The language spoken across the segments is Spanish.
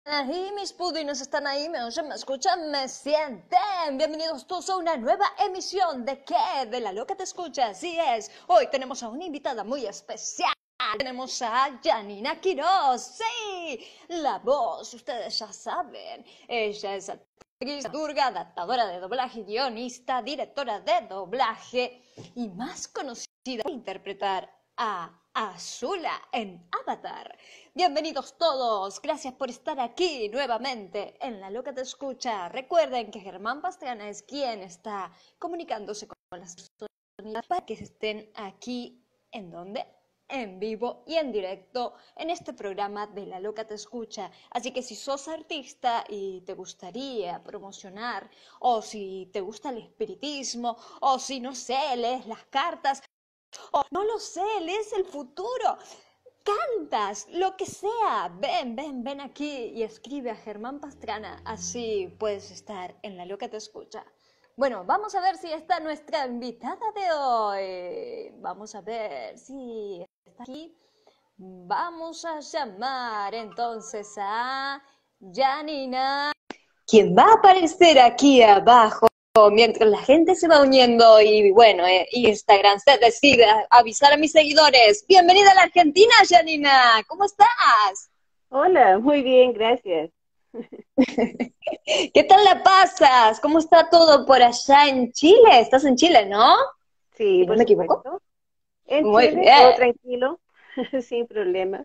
Ahí mis pudinos están ahí, me oyen, me escuchan, me sienten. Bienvenidos todos a una nueva emisión de ¿qué? De La Loca Te Escucha. Así es, hoy tenemos a una invitada muy especial. Tenemos a Janina Quiroz, sí, la voz, ustedes ya saben. Ella es actriz, dramaturga, adaptadora de doblaje, guionista, directora de doblaje y más conocida por interpretar a Azula en Avatar. Bienvenidos todos, gracias por estar aquí nuevamente en La Loca Te Escucha. Recuerden que Germán Pastrana es quien está comunicándose con las personas para que estén aquí, ¿en dónde? En vivo y en directo en este programa de La Loca Te Escucha. Así que si sos artista y te gustaría promocionar, o si te gusta el espiritismo, o si no sé, lees las cartas, o no lo sé, lees el futuro, cantas, lo que sea, ven aquí y escribe a Germán Pastrana, así puedes estar en La Loca Te Escucha. Bueno, vamos a ver si está nuestra invitada de hoy. Vamos a ver si está aquí. Vamos a llamar entonces a Janina, quien va a aparecer aquí abajo mientras la gente se va uniendo y bueno, Instagram se decide avisar a mis seguidores. Bienvenida a la Argentina, Janina. ¿Cómo estás? Hola, muy bien, gracias. ¿Qué tal la pasas? ¿Cómo está todo por allá en Chile? ¿Estás en Chile, no? Sí, Si no por me equivoco. supuesto. En Muy Chile, todo bien. tranquilo, sin problema.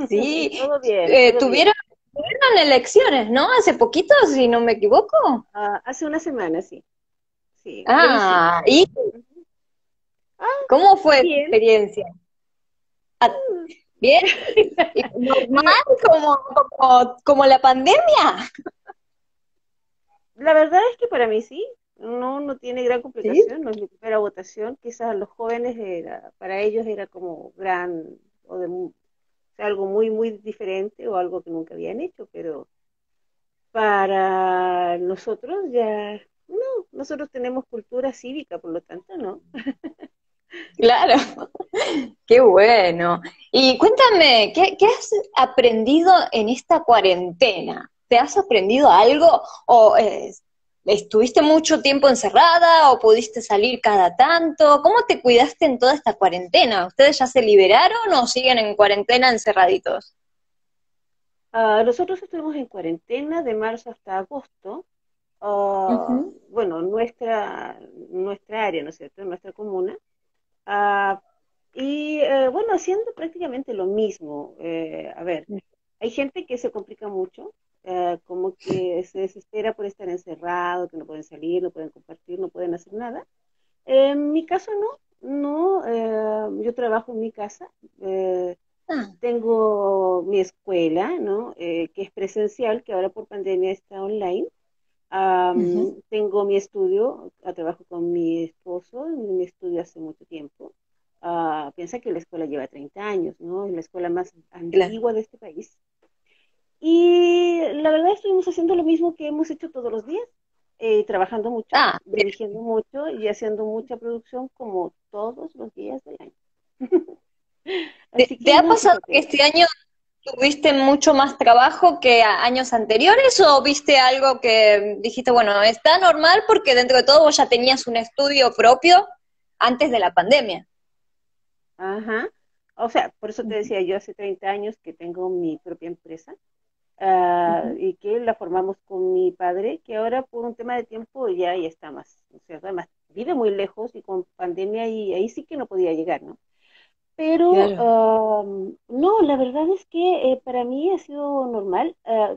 Sí. Todo bien, todo bien. Tuvieron elecciones, ¿no? Hace poquito, si no me equivoco. Hace una semana, sí, sí, plebiscito. Ah, ¿y Ujú. Ah, cómo fue esa bien. experiencia? Ah, ¿bien? ¿Y normal como la pandemia? La verdad es que para mí sí, no tiene gran Sí. complicación, no es mi primera votación, quizás los jóvenes para ellos era como gran, o sea, algo muy diferente o algo que nunca habían hecho, pero para nosotros ya, no, nosotros tenemos cultura cívica, por lo tanto, no. Claro, qué bueno. Y cuéntame, ¿qué has aprendido en esta cuarentena? ¿Te has aprendido algo o estuviste mucho tiempo encerrada o pudiste salir cada tanto? ¿Cómo te cuidaste en toda esta cuarentena? ¿Ustedes ya se liberaron o siguen en cuarentena encerraditos? Nosotros estuvimos en cuarentena de marzo hasta agosto. Ujú. Bueno, nuestra área, ¿no es cierto? Nuestra comuna. Ah, bueno, haciendo prácticamente lo mismo. A ver, hay gente que se complica mucho, como que se desespera por estar encerrado, que no pueden salir, no pueden compartir, no pueden hacer nada. En mi caso no, yo trabajo en mi casa, Ah, tengo mi escuela, ¿no? Que es presencial, que ahora por pandemia está online. ujú. Tengo mi estudio, trabajo con mi esposo en mi estudio hace mucho tiempo. Piensa que la escuela lleva 30 años, ¿no? Es la escuela más Claro. antigua de este país. Y la verdad estuvimos haciendo lo mismo que hemos hecho todos los días, trabajando mucho, Ah, dirigiendo mucho y haciendo mucha producción como todos los días del año. Así ¿te que ha mucho pasado que contento. este año tuviste mucho más trabajo que años anteriores o viste algo que dijiste, bueno, está normal porque dentro de todo vos ya tenías un estudio propio antes de la pandemia? Ajá. O sea, por eso te Ujú, decía, yo hace 30 años que tengo mi propia empresa, ujú. y que la formamos con mi padre, que ahora por un tema de tiempo ya está más, o sea, además vive muy lejos y con pandemia y ahí sí que no podía llegar, ¿no? Pero Claro. no, la verdad es que para mí ha sido normal.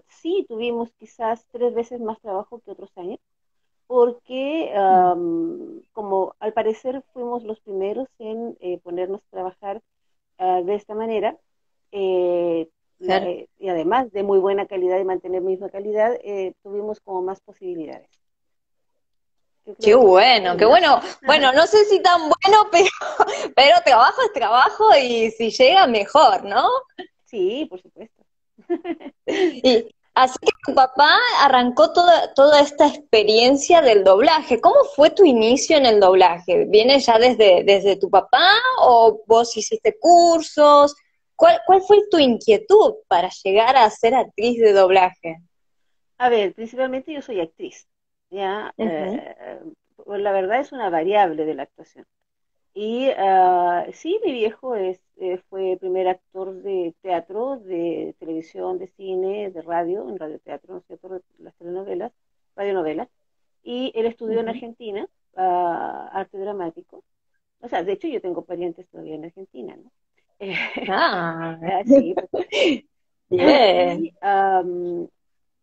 Sí, tuvimos quizás 3 veces más trabajo que otros años, porque Mm. como al parecer fuimos los primeros en ponernos a trabajar de esta manera, eh, Claro. y además de muy buena calidad y mantener misma calidad, tuvimos como más posibilidades. Yo Qué creo que eso fue bueno, lo qué más. bueno. Bueno, no sé si tan bueno, pero trabajo es trabajo y si llega mejor, ¿no? Sí, por supuesto. Y así que tu papá arrancó toda esta experiencia del doblaje. ¿Cómo fue tu inicio en el doblaje? ¿Viene ya desde tu papá o vos hiciste cursos? ¿Cuál fue tu inquietud para llegar a ser actriz de doblaje? A ver, principalmente yo soy actriz, ¿ya? Ujú, Pues la verdad es una variable de la actuación. Y sí, mi viejo fue primer actor de teatro, de televisión, de cine, de radio, en radioteatro, ¿no es cierto? Las telenovelas, radionovelas. Y él estudió en ujú. Argentina, arte dramático. O sea, de hecho yo tengo parientes todavía en Argentina, ¿no? Ah, Sí, por supuesto. bien. Y,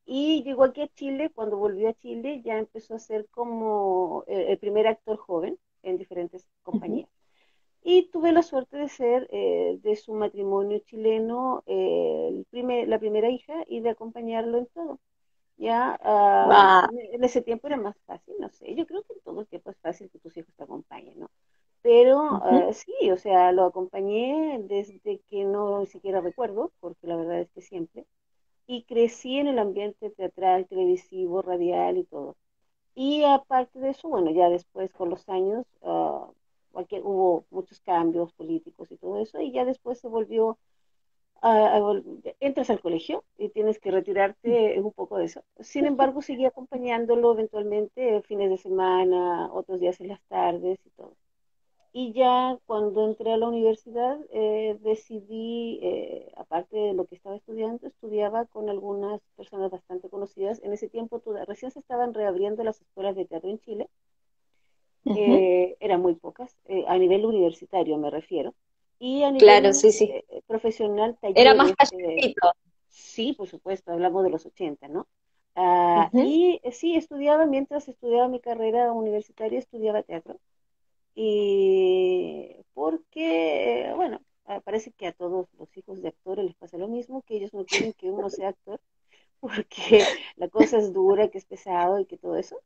y llegó aquí a Chile, cuando volvió a Chile ya empezó a ser como el primer actor joven en diferentes Ujú. compañías. Y tuve la suerte de ser de su matrimonio chileno la primera hija y de acompañarlo en todo. Ya Guau. en ese tiempo era más fácil, no sé, yo creo que en todo tiempo es fácil que tus hijos te acompañen, ¿no? Pero Ujú. sí, o sea, lo acompañé desde que no siquiera recuerdo, porque la verdad es que siempre, y crecí en el ambiente teatral, televisivo, radial y todo. Y aparte de eso, bueno, ya después con los años hubo muchos cambios políticos y todo eso, y ya después se volvió, entras al colegio y tienes que retirarte un poco de eso. Sin embargo, seguí acompañándolo eventualmente fines de semana, otros días en las tardes y todo. Y ya cuando entré a la universidad, decidí, aparte de lo que estaba estudiando, estudiaba con algunas personas bastante conocidas. En ese tiempo recién se estaban reabriendo las escuelas de teatro en Chile, Ujú. eran muy pocas, a nivel universitario me refiero, y a Claro, nivel sí, sí. profesional, Era más talleres, calladito. sí, por supuesto, hablamos de los 80, ¿no? Ujú. Y sí, estudiaba, mientras estudiaba mi carrera universitaria, estudiaba teatro. Y porque, bueno, parece que a todos los hijos de actores les pasa lo mismo, que ellos no quieren que uno sea actor, porque la cosa es dura, que es pesado y que todo eso.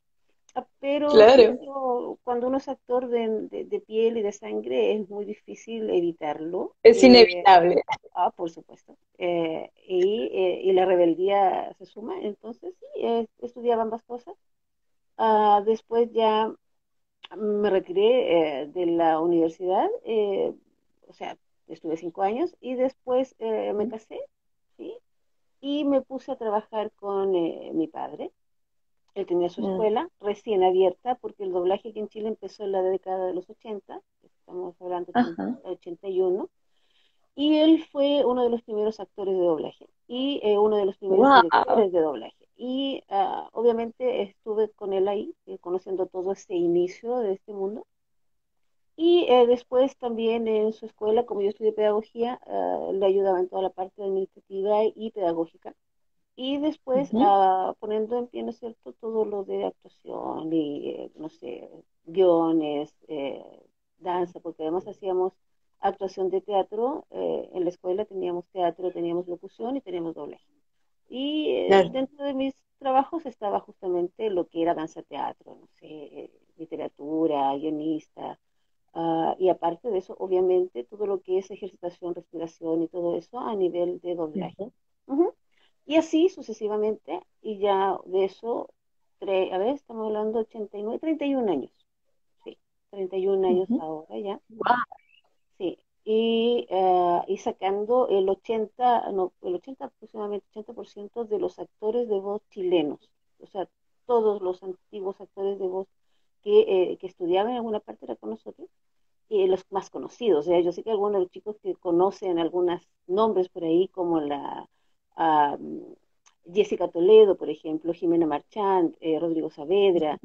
Pero sí, Claro. cuando uno es actor de piel y de sangre es muy difícil evitarlo. Es inevitable. Por supuesto. Y la rebeldía se suma. Entonces sí, estudiaba ambas cosas. Después ya me retiré de la universidad, o sea, estuve 5 años y después me casé, ¿sí? Y me puse a trabajar con mi padre. Él tenía su Mm. escuela recién abierta porque el doblaje aquí en Chile empezó en la década de los 80, estamos hablando de Ajá. 81, y él fue uno de los primeros actores de doblaje y uno de los primeros Wow. directores de doblaje. Y obviamente estuve con él ahí, conociendo todo este inicio de este mundo. Y después también en su escuela, como yo estudié pedagogía, le ayudaba en toda la parte administrativa y pedagógica. Y después poniendo en pie, ¿no es cierto?, todo lo de actuación y, no sé, guiones, danza, porque además hacíamos actuación de teatro. En la escuela teníamos teatro, teníamos locución y teníamos doblaje. Y Claro. dentro de mis trabajos estaba justamente lo que era danza teatro, no sé, literatura, guionista. Y aparte de eso, obviamente, todo lo que es ejercitación, respiración y todo eso a nivel de doblaje. Ujú. Ujú. Y así sucesivamente, y ya de eso, a ver, estamos hablando de 89, 31 años, sí, 31 años Ujú. ahora ya, Guau. sí. Y sacando el 80 aproximadamente 80% de los actores de voz chilenos, o sea, todos los antiguos actores de voz que estudiaban en alguna parte era con nosotros, y los más conocidos. Yo sé que algunos de los chicos que conocen algunos nombres por ahí, como ah, Jessica Toledo, por ejemplo, Jimena Marchand, Rodrigo Saavedra,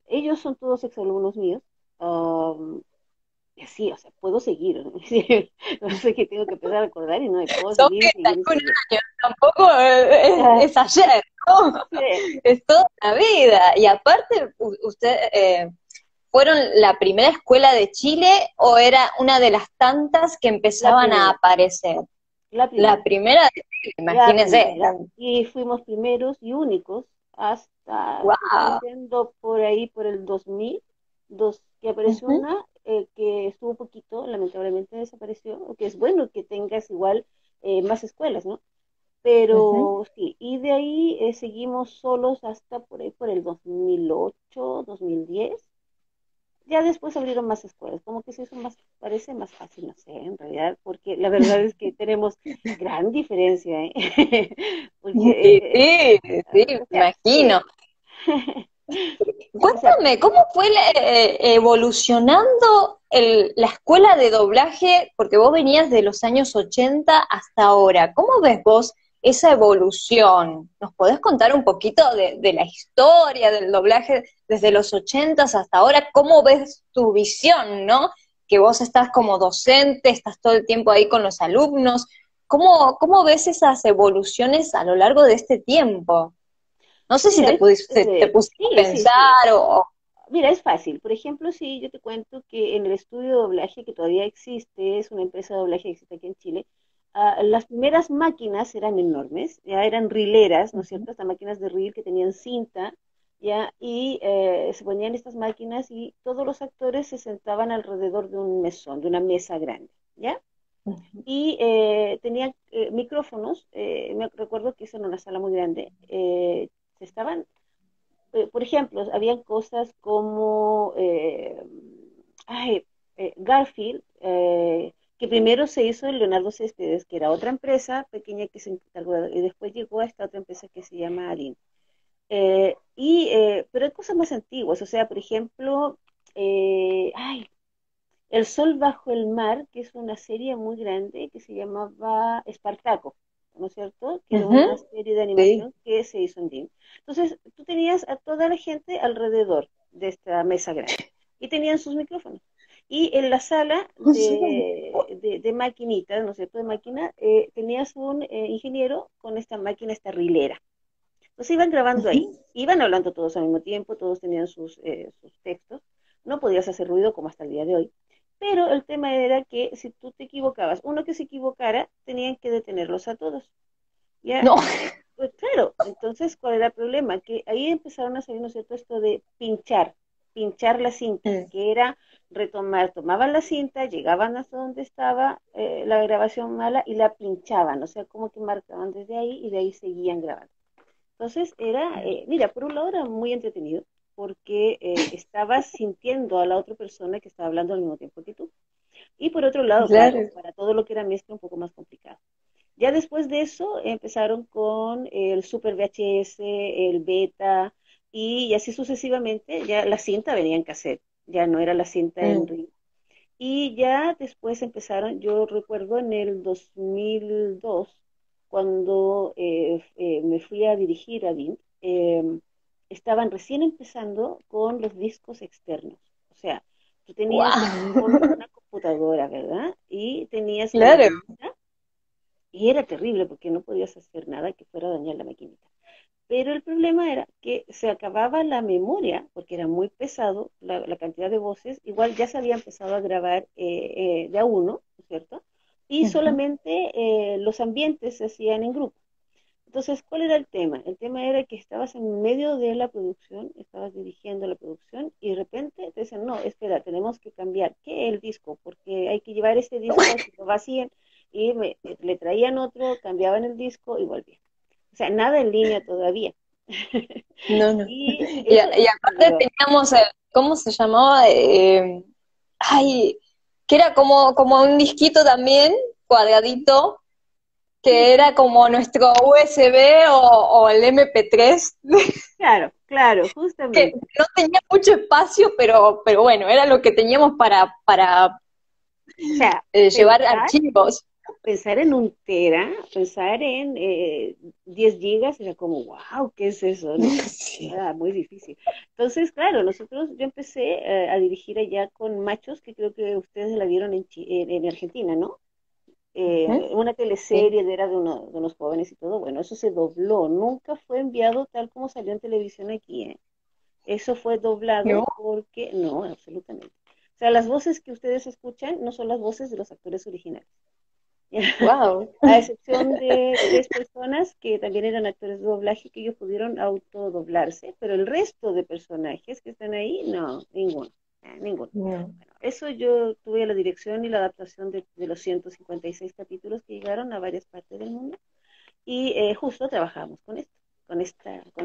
ellos son todos exalumnos míos. ah, y así, o sea, puedo seguir. ¿No? No sé qué tengo que empezar a recordar y no me puedo Son seguir y seguir y 31 seguir. años, tampoco Ah, es ayer, ¿no? sí, Es toda la vida. Y aparte, usted, ¿fueron la primera escuela de Chile o era una de las tantas que la empezaban a primera, aparecer? la La primera. primera de Chile, La imagínese. primera, y fuimos primeros y únicos hasta, te estoy Wow. diciendo, por ahí, por el 2000, que apareció una que estuvo un poquito, lamentablemente desapareció, que es bueno que tengas igual más escuelas, ¿no? Pero sí, y de ahí seguimos solos hasta por ahí, por el 2008, 2010, ya después abrieron más escuelas, como que se hizo más, parece más fácil, no sé, en realidad, porque la verdad es que tenemos gran diferencia, ¿eh? Porque, Sí, sí, sí, me o sea, imagino. o sea, Cuéntame, ¿cómo fue evolucionando la escuela de doblaje? Porque vos venías de los años 80 hasta ahora. ¿Cómo ves vos esa evolución? ¿Nos podés contar un poquito de la historia del doblaje desde los 80 hasta ahora? ¿Cómo ves tu visión, no? Que vos estás como docente, estás todo el tiempo ahí con los alumnos. ¿Cómo ves esas evoluciones a lo largo de este tiempo? No sé si mira, te pusiste a sí, sí, sí. pensar o... Mira, es fácil. Por ejemplo, si yo te cuento que en el estudio de doblaje, que todavía existe, es una empresa de doblaje que existe aquí en Chile, las primeras máquinas eran enormes, ya eran rileras, ¿no es Ujú. cierto? Estas máquinas de reel que tenían cinta, ya, y se ponían estas máquinas y todos los actores se sentaban alrededor de un mesón, de una mesa grande, ¿ya? Ujú. Y tenían micrófonos, me recuerdo que eso era una sala muy grande, se estaban por ejemplo, habían cosas como ay, Garfield, que primero se hizo en Leonardo Céspedes, que era otra empresa pequeña que se encargó, y después llegó a esta otra empresa que se llama Adin. Pero hay cosas más antiguas, o sea, por ejemplo, ay, El Sol bajo el mar, que es una serie muy grande que se llamaba Espartaco, ¿no es cierto? Que era Ujú. una serie de Sí. animación que se hizo en DIN. Entonces, tú tenías a toda la gente alrededor de esta mesa grande y tenían sus micrófonos. Y en la sala de maquinitas, ¿no es cierto?, de máquina, tenías un ingeniero con esta máquina, esta rilera. Entonces iban grabando ahí, Ujú. iban hablando todos al mismo tiempo, todos tenían sus textos, no podías hacer ruido como hasta el día de hoy, pero el tema era que si tú te equivocabas, uno que se equivocara, tenían que detenerlos a todos. Ya, No. pues claro, entonces, ¿cuál era el problema? Que ahí empezaron a salir, ¿no es cierto?, esto de pinchar la cinta, Mm. que era retomar, tomaban la cinta, llegaban hasta donde estaba la grabación mala y la pinchaban, o sea, como que marcaban desde ahí y de ahí seguían grabando. Entonces era, mira, por un lado era muy entretenido porque estabas sintiendo a la otra persona que estaba hablando al mismo tiempo que tú. Y por otro lado, claro, Claro. para todo lo que era mezcla un poco más complicado. Ya después de eso empezaron con el Super VHS, el Beta y así sucesivamente. Ya la cinta venía en cassette, ya no era la cinta en Mm. reel. Y ya después empezaron, yo recuerdo en el 2002, cuando me fui a dirigir a DIN, estaban recién empezando con los discos externos. O sea, tú tenías el micrófono, Wow. una computadora, ¿verdad? Y tenías la Claro. maquinita, y era terrible porque no podías hacer nada que fuera a dañar la maquinita. Pero el problema era que se acababa la memoria, porque era muy pesado la cantidad de voces, igual ya se había empezado a grabar de a uno, ¿no es cierto? Y Ujú. solamente los ambientes se hacían en grupo. Entonces, ¿cuál era el tema? El tema era que estabas en medio de la producción, estabas dirigiendo la producción y de repente te decían, no, espera, tenemos que cambiar, ¿qué? El disco, porque hay que llevar este disco, si lo vacían, y le traían otro, cambiaban el disco y volvían. O sea, nada en línea todavía. No, no. Y Y, eso y aparte sucedió. teníamos ¿cómo se llamaba? Ay, que era como un disquito también, cuadradito, Sí, que era como nuestro USB o el MP3, claro, claro, que justamente. no tenía mucho espacio, pero bueno, era lo que teníamos para O sea, llevar pensar, archivos. pensar en un tera, pensar en 10 gigas, era como, wow, ¿qué es eso, no? Sí. Era muy difícil. Entonces, claro, yo empecé a dirigir allá con Machos, que creo que ustedes la vieron en Argentina, ¿no? Ujú. Una Sí. teleserie era de unos jóvenes y todo, bueno, eso se dobló, nunca fue enviado tal como salió en televisión aquí, ¿eh? Eso fue No. doblado porque, no, absolutamente. O sea, las voces que ustedes escuchan no son las voces de los actores originales. Wow. A excepción de tres personas que también eran actores de doblaje que ellos pudieron autodoblarse, pero el resto de personajes que están ahí, no, ninguno, ninguno. No. Bueno, eso yo tuve la dirección y la adaptación de los 156 capítulos que llegaron a varias partes del mundo y justo trabajamos con esto. con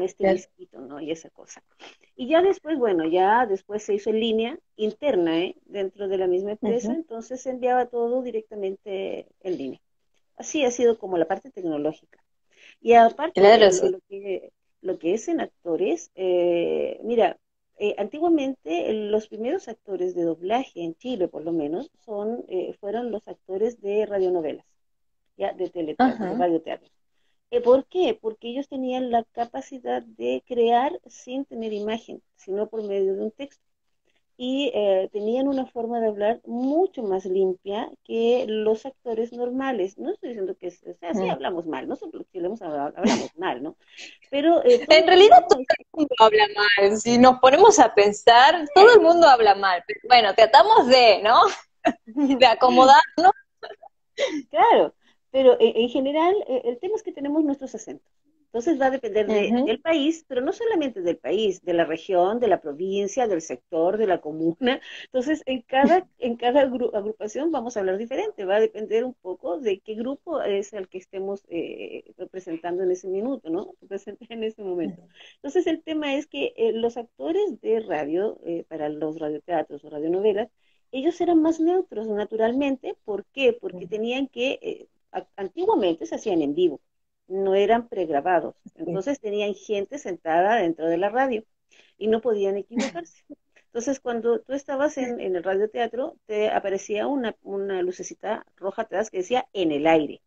este disquito, ¿no? Y esa cosa. Y ya después, bueno, ya después se hizo en línea interna, dentro de la misma empresa, entonces se enviaba todo directamente en línea. Así ha sido como la parte tecnológica. Y aparte, Claro, sí. lo que es en actores, mira, antiguamente los primeros actores de doblaje en Chile, por lo menos, fueron los actores de radionovelas, ya de teleteatro, de Ajá. radioteatro. ¿Por qué? Porque ellos tenían la capacidad de crear sin tener imagen, sino por medio de un texto. Y tenían una forma de hablar mucho más limpia que los actores normales. No estoy diciendo que, o sea, sí Mm. hablamos mal, nosotros los chilenos hablamos mal, ¿no? Pero En todos realidad teníamos, todo el mundo habla mal. Si nos ponemos a pensar, todo el mundo habla mal. Pero bueno, tratamos de, ¿no? De acomodar. claro, pero en general el tema es que tenemos nuestros acentos. Entonces va a depender Ujú. del país, pero no solamente del país, de la región, de la provincia, del sector, de la comuna. Entonces en cada agrupación vamos a hablar diferente, va a depender un poco de qué grupo es el que estemos representando en ese minuto, ¿no? Representar en ese momento. Entonces el tema es que los actores de radio, para los radioteatros o radionovelas, ellos eran más neutros naturalmente. ¿Por qué? Porque tenían que, antiguamente se hacían en vivo, no eran pregrabados. Sí. Entonces tenían gente sentada dentro de la radio y no podían equivocarse. Entonces, cuando tú estabas en el radioteatro, te aparecía una lucecita roja atrás que decía en el aire.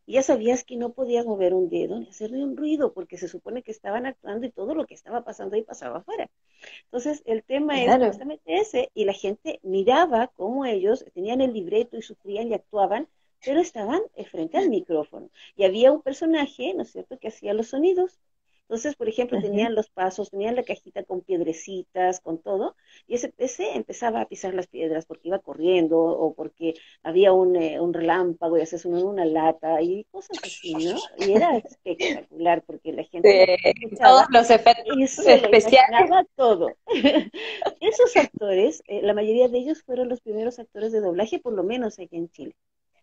Y ya sabías que no podías mover un dedo ni hacer ni un ruido, porque se supone que estaban actuando y todo lo que estaba pasando ahí pasaba afuera. Entonces, el tema es Claro. justamente ese, y la gente miraba cómo ellos tenían el libreto y sufrían y actuaban, pero estaban frente al micrófono. Y había un personaje, ¿no es cierto?, que hacía los sonidos. Entonces, por ejemplo, Ujú. tenían los pasos, tenían la cajita con piedrecitas, con todo, y ese empezaba a pisar las piedras porque iba corriendo o porque había un relámpago y hacía sonar una lata y cosas así, ¿no? Y era espectacular porque la gente lo Todos escuchaba los efectos y se lo especiales. imaginaba todo. Esos actores, la mayoría de ellos fueron los primeros actores de doblaje, por lo menos aquí en Chile,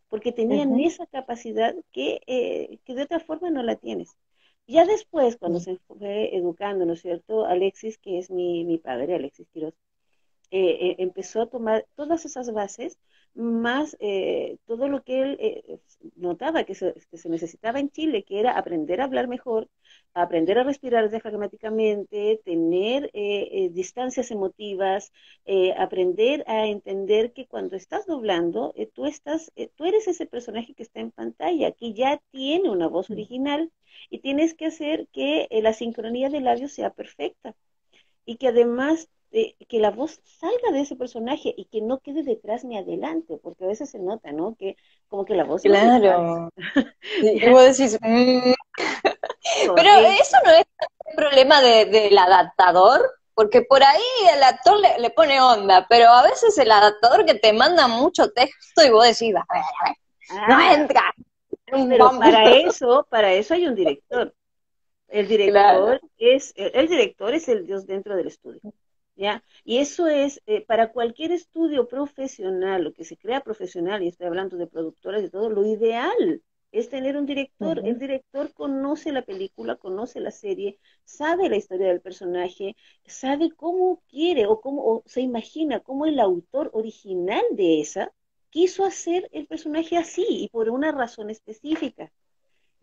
porque tenían Ujú. esa capacidad que de otra forma no la tienes. Ya después, cuando se fue educando, ¿no es cierto? Alexis, que es mi padre, Alexis Quiroz, empezó a tomar todas esas bases, más todo lo que él notaba que se necesitaba en Chile, que era aprender a hablar mejor, aprender a respirar diafragmáticamente, tener distancias emotivas, aprender a entender que cuando estás doblando, tú eres ese personaje que está en pantalla, que ya tiene una voz original y tienes que hacer que la sincronía de labios sea perfecta y que además que la voz salga de ese personaje y que no quede detrás ni adelante, porque a veces se nota, ¿no? Que como que la voz no le sale. Claro. Y ¿Ya? vos decís, pero eso Correcto. no es un problema del adaptador, porque por ahí el actor le pone onda, pero a veces el adaptador que te manda mucho texto y vos decís, a ver, no Ah, entra. pero para eso hay un director. Claro. El director es el Dios dentro del estudio. ¿Ya? Y eso es, para cualquier estudio profesional o que se crea profesional, y estoy hablando de productoras y todo, lo ideal es tener un director. El Ujú. director conoce la película, conoce la serie, sabe la historia del personaje, sabe cómo quiere o se imagina cómo el autor original de esa quiso hacer el personaje así y por una razón específica.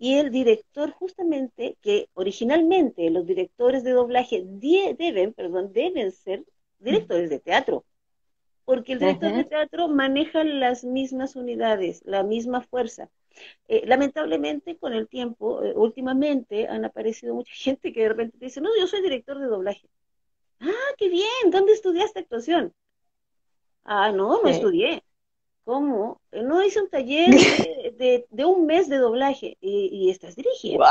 Y el director, justamente, que originalmente los directores de doblaje deben ser directores de teatro, porque el director de Ujú. teatro maneja las mismas unidades, la misma fuerza. Lamentablemente, con el tiempo, últimamente han aparecido mucha gente que de repente te dice, no, yo soy director de doblaje. Ah, qué bien, ¿dónde estudiaste actuación? Ah, no, no Sí. estudié. ¿Cómo? No hice un taller de un mes de doblaje y estás Wow. dirigiendo.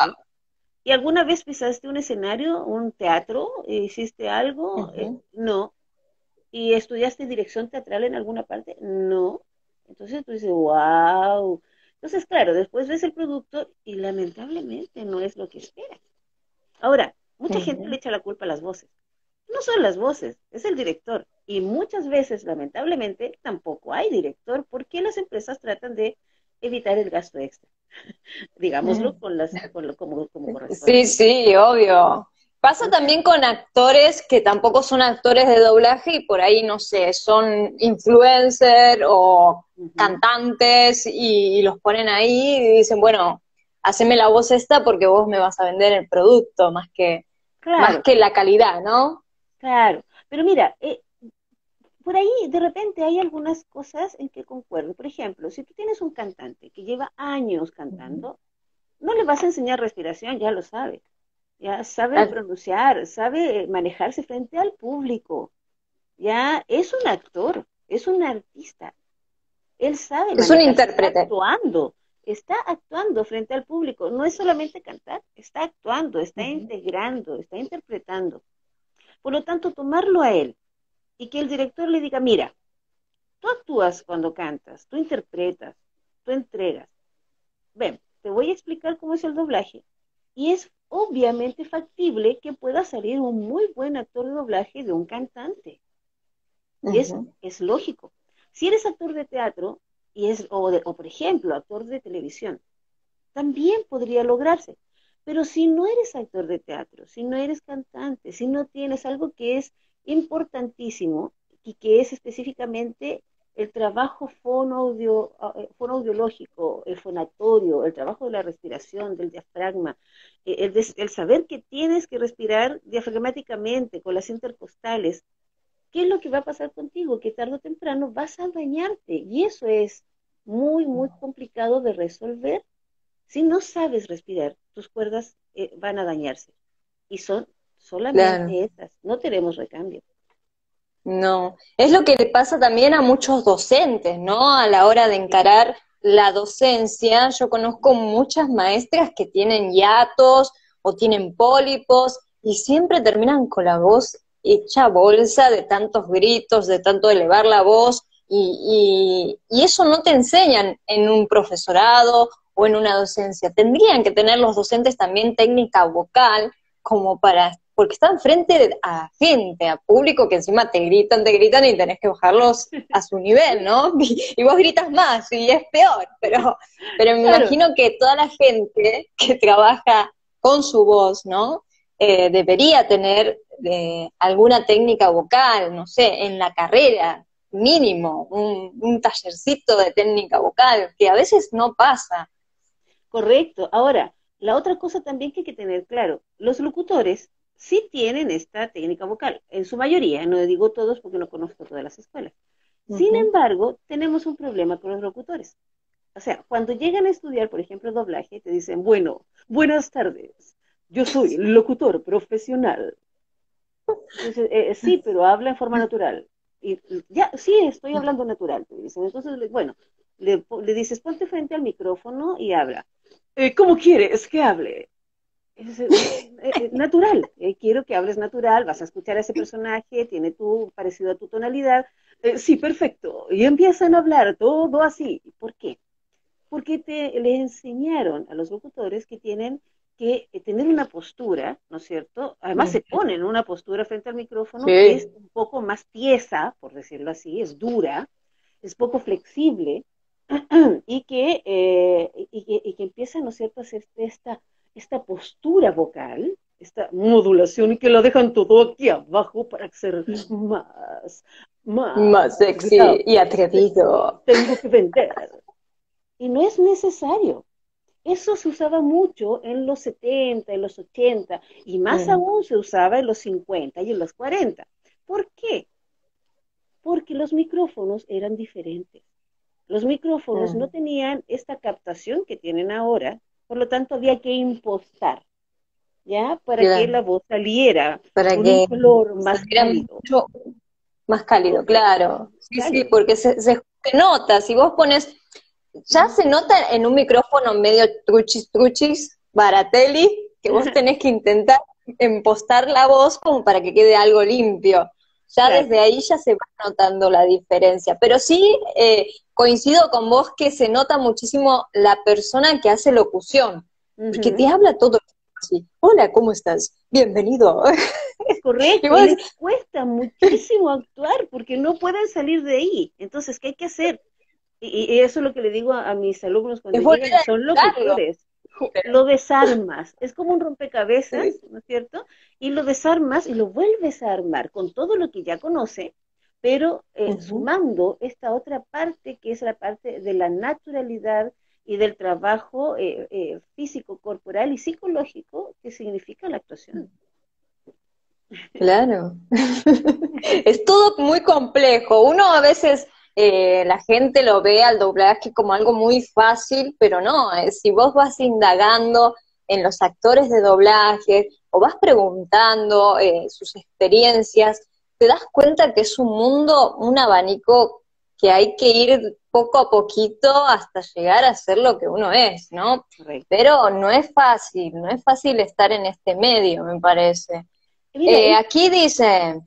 ¿Y alguna vez pisaste un escenario, un teatro? ¿Hiciste algo? Ujú. No. ¿Y estudiaste dirección teatral en alguna parte? No. Entonces tú dices, wow. Entonces, claro, después ves el producto y lamentablemente no es lo que esperas. Ahora, mucha gente le Ujú. echa la culpa a las voces. No son las voces, es el director. Y muchas veces, lamentablemente, tampoco hay director porque las empresas tratan de evitar el gasto extra, digámoslo como corresponde. Sí, sí, obvio. Pasa también con actores que tampoco son actores de doblaje y por ahí, no sé, son influencer o Ujú. cantantes y los ponen ahí y dicen, bueno, haceme la voz esta porque vos me vas a vender el producto más Claro, que la calidad, ¿no? claro. Pero mira, por ahí de repente hay algunas cosas en que concuerdo. Por ejemplo, si tú tienes un cantante que lleva años cantando, no le vas a enseñar respiración, ya lo sabe. Ya sabe Ah, pronunciar, sabe manejarse frente al público. Ya es un actor, es un artista. Él sabe es un manejarse, intérprete. está actuando frente al público. No es solamente cantar, está actuando, está Ujú. integrando, está interpretando. Por lo tanto, tomarlo a él y que el director le diga, mira, tú actúas cuando cantas, tú interpretas, tú entregas. Ven, te voy a explicar cómo es el doblaje. Y es obviamente factible que pueda salir un muy buen actor de doblaje de un cantante. Ujú. Es lógico. Si eres actor de teatro o por ejemplo actor de televisión, también podría lograrse. Pero si no eres actor de teatro, si no eres cantante, si no tienes algo que es importantísimo y que es específicamente el trabajo fonoaudiológico, el fonatorio, el trabajo de la respiración, del diafragma, el saber que tienes que respirar diafragmáticamente con las intercostales, ¿qué es lo que va a pasar contigo? Que tarde o temprano vas a dañarte y eso es muy, muy complicado de resolver. Si no sabes respirar, tus cuerdas van a dañarse y son Claro. solamente esas, no tenemos recambio. No, es lo que le pasa también a muchos docentes, ¿no? A la hora de Sí, encarar la docencia, yo conozco muchas maestras que tienen hiatos o tienen pólipos y siempre terminan con la voz hecha bolsa de tantos gritos, de tanto elevar la voz y eso no te enseñan en un profesorado o en una docencia. Tendrían que tener los docentes también técnica vocal como para porque están frente a gente, a público que encima te gritan y tenés que bajarlos a su nivel, ¿no? Y vos gritas más y es peor, pero me claro, imagino que toda la gente que trabaja con su voz, ¿no? Debería tener alguna técnica vocal, no sé, en la carrera, mínimo, un tallercito de técnica vocal, que a veces no pasa. correcto. Ahora, la otra cosa también que hay que tener claro, los locutores sí tienen esta técnica vocal, en su mayoría, no digo todos porque no conozco todas las escuelas. Sin Ujú. embargo, tenemos un problema con los locutores. O sea, cuando llegan a estudiar, por ejemplo, doblaje, te dicen, bueno, buenas tardes, yo soy locutor profesional. Entonces, sí, pero habla en forma natural. Y ya, sí, estoy hablando natural, te dicen. Entonces, bueno, le dices, ponte frente al micrófono y habla. ¿Cómo quieres que hable? Es, natural, quiero que hables natural, vas a escuchar a ese personaje, tiene tu parecido a tu tonalidad. Sí, perfecto. Y empiezan a hablar todo así. ¿Por qué? Porque le enseñaron a los locutores que tienen que tener una postura, ¿no es cierto? Además se Ujú. ponen en una postura frente al micrófono que es Sí. un poco más tiesa, por decirlo así, es dura, es poco flexible y que empiezan, ¿no es cierto?, a hacer esta postura vocal, esta modulación y que lo dejan todo aquí abajo para ser más Más sexy y grave. atrevido. Tengo que vender. Y no es necesario. Eso se usaba mucho en los 70, en los 80, y más Mm, aún se usaba en los 50 y en los 40. ¿Por qué? Porque los micrófonos eran diferentes. Los micrófonos no mm, tenían esta captación que tienen ahora, por lo tanto había que impostar, ¿ya? Para que claro, la voz saliera para con un que color más saliera cálido. mucho más cálido, Correcto, claro. Sí, sí, cálido. porque se nota, si vos pones, ya se nota en un micrófono medio truchis, truchis, baratelli, que vos tenés que intentar impostar la voz como para que quede algo limpio. Ya Claro. desde ahí ya se va notando la diferencia. Pero sí coincido con vos que se nota muchísimo la persona que hace locución, porque te Ujú. habla todo así. Hola, ¿cómo estás? Bienvenido. Y Correcto, y vos les decís, cuesta muchísimo actuar porque no pueden salir de ahí. Entonces, ¿qué hay que hacer? Y eso es lo que le digo a mis alumnos cuando Es volver llegan y a son intentarlo. locutores. Lo desarmas, es como un Sí. rompecabezas, ¿no es cierto? Y lo desarmas y lo vuelves a armar con todo lo que ya conoce, pero Ujú. sumando esta otra parte que es la parte de la naturalidad y del trabajo físico, corporal y psicológico que significa la actuación. Claro. Es todo muy complejo. Uno a veces, la gente lo ve al doblaje como algo muy fácil, pero no, si vos vas indagando en los actores de doblaje o vas preguntando sus experiencias, te das cuenta que es un mundo, un abanico que hay que ir poco a poquito hasta llegar a ser lo que uno es, ¿no? Correcto. Pero no es fácil, no es fácil estar en este medio, me parece. Mira, Aquí dice,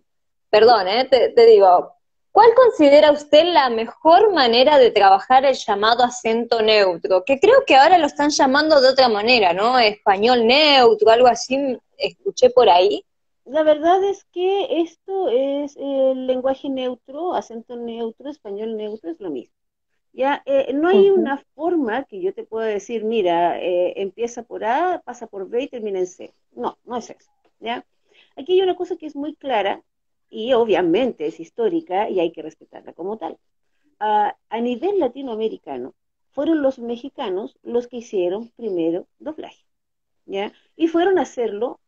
perdón, te digo, ¿cuál considera usted la mejor manera de trabajar el llamado acento neutro? Que creo que ahora lo están llamando de otra manera, ¿no? Español neutro, algo así, escuché por ahí. la verdad es que esto es el lenguaje neutro, acento neutro, español neutro, es lo mismo. Ya, no hay Ujú. una forma que yo te pueda decir, mira, empieza por A, pasa por B y termina en C. No, no es eso. ¿Ya? Aquí hay una cosa que es muy clara y obviamente es histórica y hay que respetarla como tal. A nivel latinoamericano, fueron los mexicanos los que hicieron primero doblaje. ¿Ya? Y fueron a hacerlo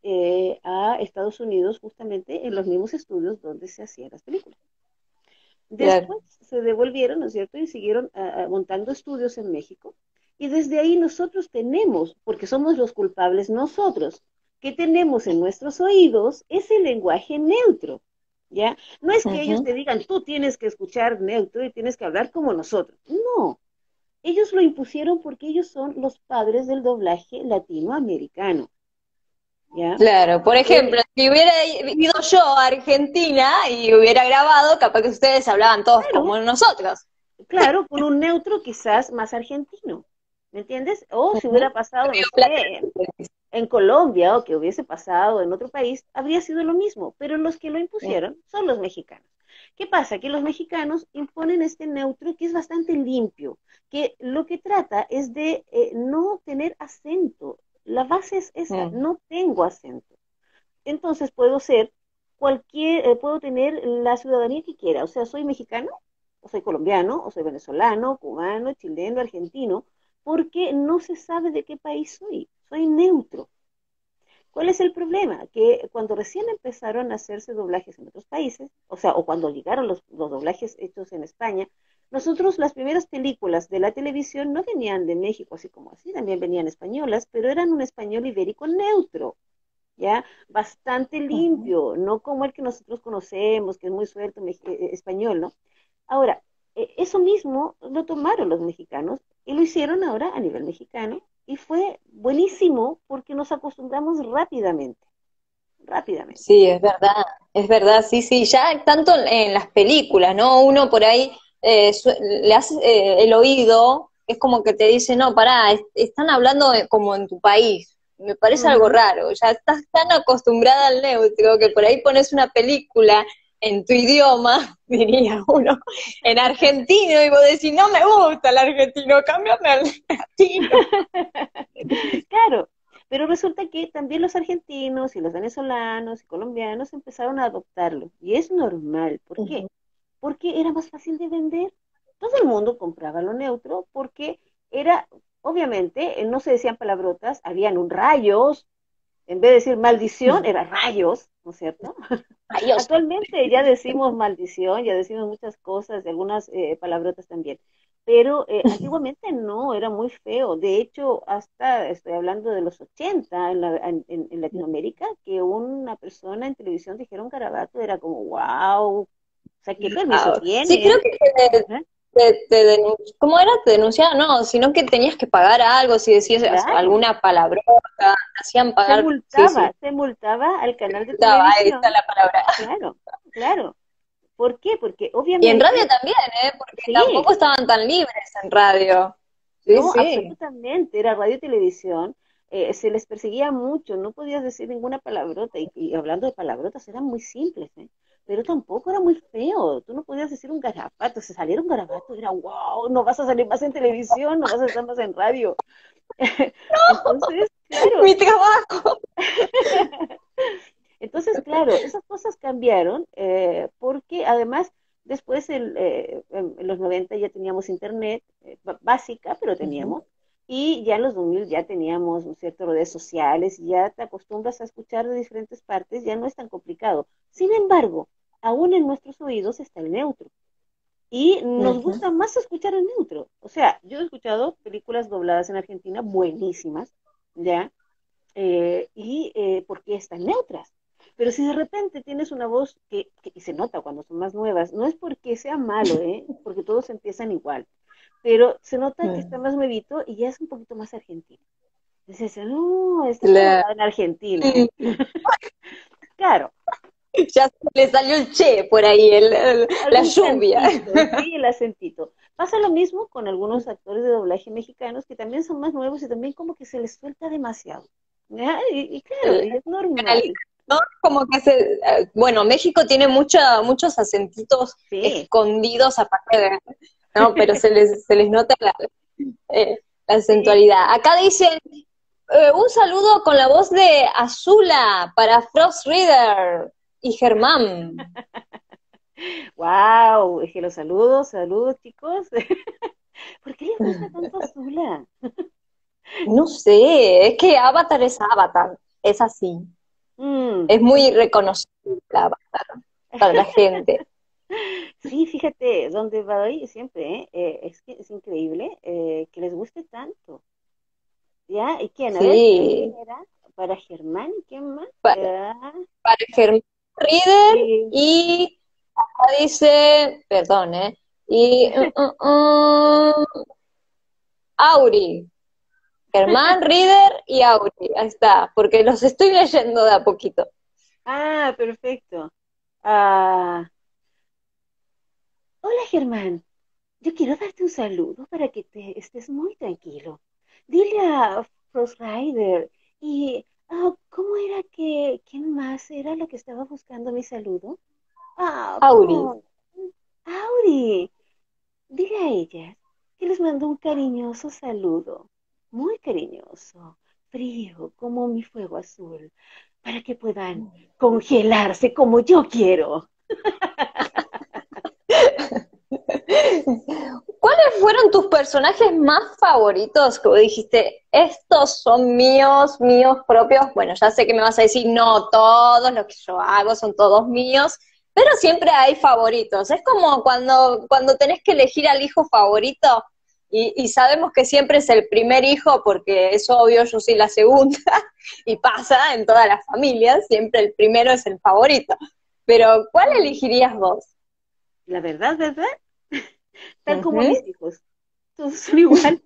a Estados Unidos justamente en los mismos estudios donde se hacían las películas. Claro. Después se devolvieron, ¿no es cierto? Y siguieron montando estudios en México. Y desde ahí nosotros tenemos, porque somos los culpables nosotros, que tenemos en nuestros oídos ese lenguaje neutro, ¿ya? No es que ellos Ujú. te digan, tú tienes que escuchar neutro y tienes que hablar como nosotros. No, ellos lo impusieron porque ellos son los padres del doblaje latinoamericano, ¿ya? Claro, por ejemplo, Eh, si hubiera ido yo a Argentina y hubiera grabado, capaz que ustedes hablaban todos claro, como nosotros. claro, con un neutro quizás más argentino, ¿me entiendes? O si Ujú. hubiera pasado, no Río sé, Plata. en Colombia o que hubiese pasado en otro país, habría sido lo mismo, pero los que lo impusieron son los mexicanos. ¿Qué pasa? Que los mexicanos imponen este neutro que es bastante limpio, que lo que trata es de no tener acento. La base es esa, Mm. no tengo acento. Entonces puedo ser puedo tener la ciudadanía que quiera, o sea, soy mexicano, o soy colombiano, o soy venezolano, cubano, chileno, argentino, porque no se sabe de qué país soy neutro. ¿Cuál es el problema? Que cuando recién empezaron a hacerse doblajes en otros países, o sea, o cuando llegaron los doblajes hechos en España, nosotros las primeras películas de la televisión no venían de México, así como así, también venían españolas, pero eran un español ibérico neutro. ¿Ya? Bastante Ujú. limpio, no como el que nosotros conocemos, que es muy suelto español, ¿no? Ahora, eso mismo lo tomaron los mexicanos y lo hicieron ahora a nivel mexicano y fue buenísimo porque nos acostumbramos rápidamente, rápidamente. Sí, es verdad, sí, sí, ya tanto en las películas, ¿no? Uno por ahí le hace el oído, es como que te dice, no, pará, están hablando como en tu país, me parece algo Ujú. raro, ya estás tan acostumbrada al neutro que por ahí pones una película en tu idioma, diría uno, en argentino, y vos decís, no me gusta el argentino, cámbiame al latino. Claro, pero resulta que también los argentinos y los venezolanos y colombianos empezaron a adoptarlo y es normal. ¿Por qué? Ujú. Porque era más fácil de vender. Todo el mundo compraba lo neutro porque era, obviamente, no se decían palabrotas, habían un rayos, en vez de decir maldición, era rayos, ¿no es cierto? Adiós. Actualmente ya decimos maldición, ya decimos muchas cosas, algunas palabrotas también, pero antiguamente no, era muy feo. De hecho, hasta estoy hablando de los 80 en Latinoamérica, que una persona en televisión dijera un garabato, era como, wow, o sea, ¿qué permiso Ah, sí, creo tiene? que ¿Eh? ¿cómo era? Te denunciaban, no, sino que tenías que pagar algo si decías Claro, alguna palabrota, te hacían pagar, sí, sí, se multaba al canal de ahí está televisión, la palabra. claro, claro. ¿Por qué? Porque Y en radio obviamente, también, porque sí, tampoco estaban tan libres en radio. Sí, no, sí. absolutamente, era radio y televisión. se les perseguía mucho, no podías decir ninguna palabrota, y hablando de palabrotas, eran muy simples, ¿eh? Pero tampoco era muy feo, tú no podías decir un garabato, si saliera un garabato era wow, no vas a salir más en televisión, no vas a estar más en radio. Entonces, claro, Mi trabajo. entonces, claro, esas cosas cambiaron porque además después en los 90 ya teníamos internet básica, pero Ujú, teníamos, y ya en los 2000 ya teníamos, ¿no es cierto?, redes sociales, y ya te acostumbras a escuchar de diferentes partes, ya no es tan complicado. Sin embargo, aún en nuestros oídos está el neutro. Y nos ujú. gusta más escuchar el neutro. O sea, yo he escuchado películas dobladas en Argentina buenísimas, ¿ya? Porque están neutras. Pero si de repente tienes una voz y se nota cuando son más nuevas, no es porque sea malo, ¿eh? Porque todos empiezan igual, pero se nota que está Mm. más nuevito y ya es un poquito más argentino. Dices, no, esta está La- grabada en Argentina, ¿eh? Claro, Ya se le salió el che por ahí, la algún lluvia. cantito, sí, el acentito. Pasa lo mismo con algunos actores de doblaje mexicanos que también son más nuevos y también como que se les suelta demasiado. ¿Ya? Y claro, y es normal. ¿No? Como que bueno, México tiene muchos acentitos Sí, escondidos aparte de, ¿no? Pero se les nota la sí. sensualidad. Acá dicen, un saludo con la voz de Azula para Frost Reader y Germán. Wow, es que los saludos, saludos chicos. ¿Por qué les gusta tanto Azula? No sé, es que Avatar es Avatar, es así. Es muy Sí, reconocible Avatar para la gente. sí, fíjate, donde voy siempre, es que es increíble que les guste tanto. ¿Ya? ¿Y quién? A ver, Sí, era para Germán, ¿y quién más? para Germán Reader Sí. y acá dice, perdón, y Auri, Germán Reader y Auri, ahí está, porque los estoy leyendo de a poquito. Ah, perfecto. Ah, hola Germán, yo quiero darte un saludo para que te estés muy tranquilo. Dile a Frost Rider y ¿cómo era quién más era lo que estaba buscando mi saludo? Auri, Auri, dile a ellas que les mando un cariñoso saludo, muy cariñoso, frío como mi fuego azul, para que puedan congelarse como yo quiero. ¿cuáles fueron tus personajes más favoritos que vos dijiste, estos son míos, míos propios? Bueno, ya sé que me vas a decir, no, todos los que yo hago son todos míos, pero siempre hay favoritos. Es como cuando tenés que elegir al hijo favorito y sabemos que siempre es el primer hijo porque es obvio, yo soy la segunda y pasa en todas las familias, siempre el primero es el favorito. Pero, ¿cuál elegirías vos? La verdad, ¿verdad? Tal como Ujú. mis hijos, todos son iguales.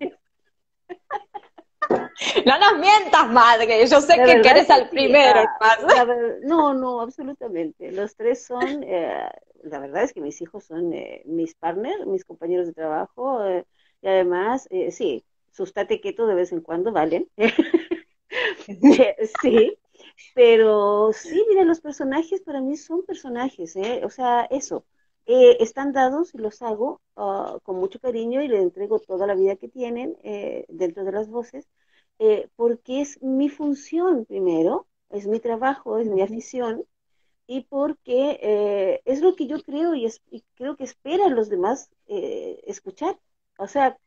No nos mientas, madre. Yo sé La que verdad querés que al sí. primero, hermano. No, no, absolutamente. Los tres son, la verdad es que mis hijos son mis partners, mis compañeros de trabajo, y además, sí, sus tate quieto de vez en cuando valen. Sí, pero sí, mira, los personajes para mí son personajes, ¿eh? O sea, eso, están dados y los hago con mucho cariño y les entrego toda la vida que tienen dentro de las voces, porque es mi función primero, es mi trabajo, es mi afición, y porque es lo que yo creo y creo que esperan los demás escuchar. O sea,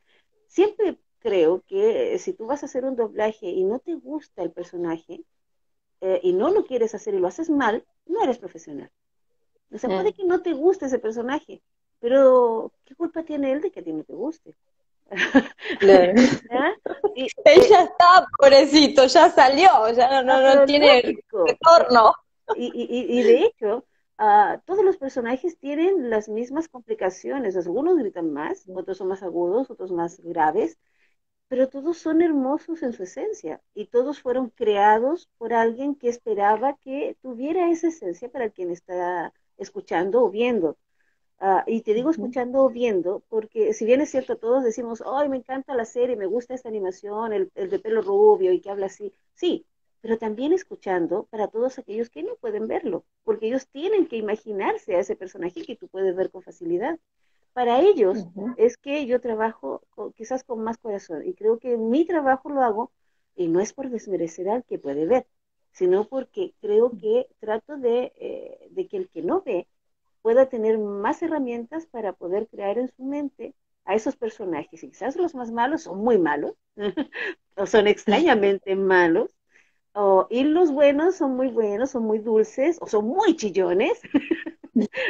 siempre creo que si tú vas a hacer un doblaje y no te gusta el personaje, y no lo quieres hacer y lo haces mal, no eres profesional. O sea, puede Mm, que no te guste ese personaje, pero ¿qué culpa tiene él de que a ti no te guste? claro. ¿Ah? Y, Él ya está, pobrecito, ya salió, ya no pero tiene lógico, retorno. y de hecho, todos los personajes tienen las mismas complicaciones. Algunos gritan más, otros son más agudos, otros más graves, pero todos son hermosos en su esencia y todos fueron creados por alguien que esperaba que tuviera esa esencia para quien está escuchando o viendo. Y te digo Ujú, escuchando o viendo, porque si bien es cierto, todos decimos, ay, me encanta la serie, me gusta esta animación, el de pelo rubio y que habla así, sí, pero también escuchando para todos aquellos que no pueden verlo, porque ellos tienen que imaginarse a ese personaje que tú puedes ver con facilidad. Para ellos ujú, es que yo trabajo quizás con más corazón y creo que mi trabajo lo hago y no es por desmerecer al que puede ver, sino porque creo que trato de que el que no ve pueda tener más herramientas para poder crear en su mente a esos personajes. Y quizás los más malos son muy malos, o son extrañamente malos, y los buenos son muy buenos, son muy dulces, o son muy chillones,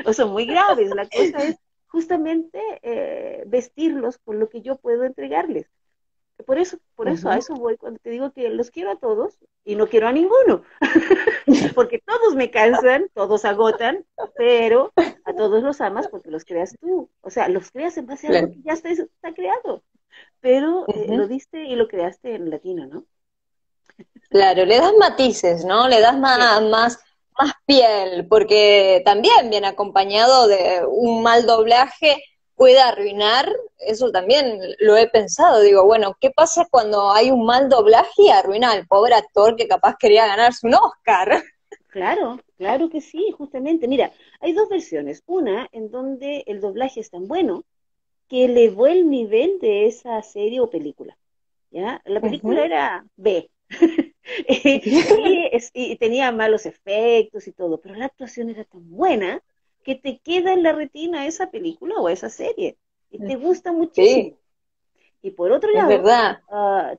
o son muy graves. La cosa es justamente vestirlos con lo que yo puedo entregarles. Por eso a ujú. eso voy cuando te digo que los quiero a todos y no quiero a ninguno, porque todos me cansan, todos agotan, pero a todos los amas porque los creas tú. O sea, los creas en base a algo Claro. que ya está creado, pero lo Ujú. diste y lo creaste en latino, ¿no? Claro, le das matices, ¿no? Le das Sí, más piel, porque también viene acompañado de un mal doblaje, puede arruinar, eso también lo he pensado, digo, bueno, ¿qué pasa cuando hay un mal doblaje y arruina al pobre actor que capaz quería ganarse un Oscar? claro, claro que sí, justamente. Mira, hay dos versiones. Una en donde el doblaje es tan bueno que elevó el nivel de esa serie o película. ¿Ya? La película Ujú. era B. Y tenía malos efectos y todo, pero la actuación era tan buena que te queda en la retina esa película o esa serie y te gusta muchísimo. Sí, Y por otro es lado, verdad.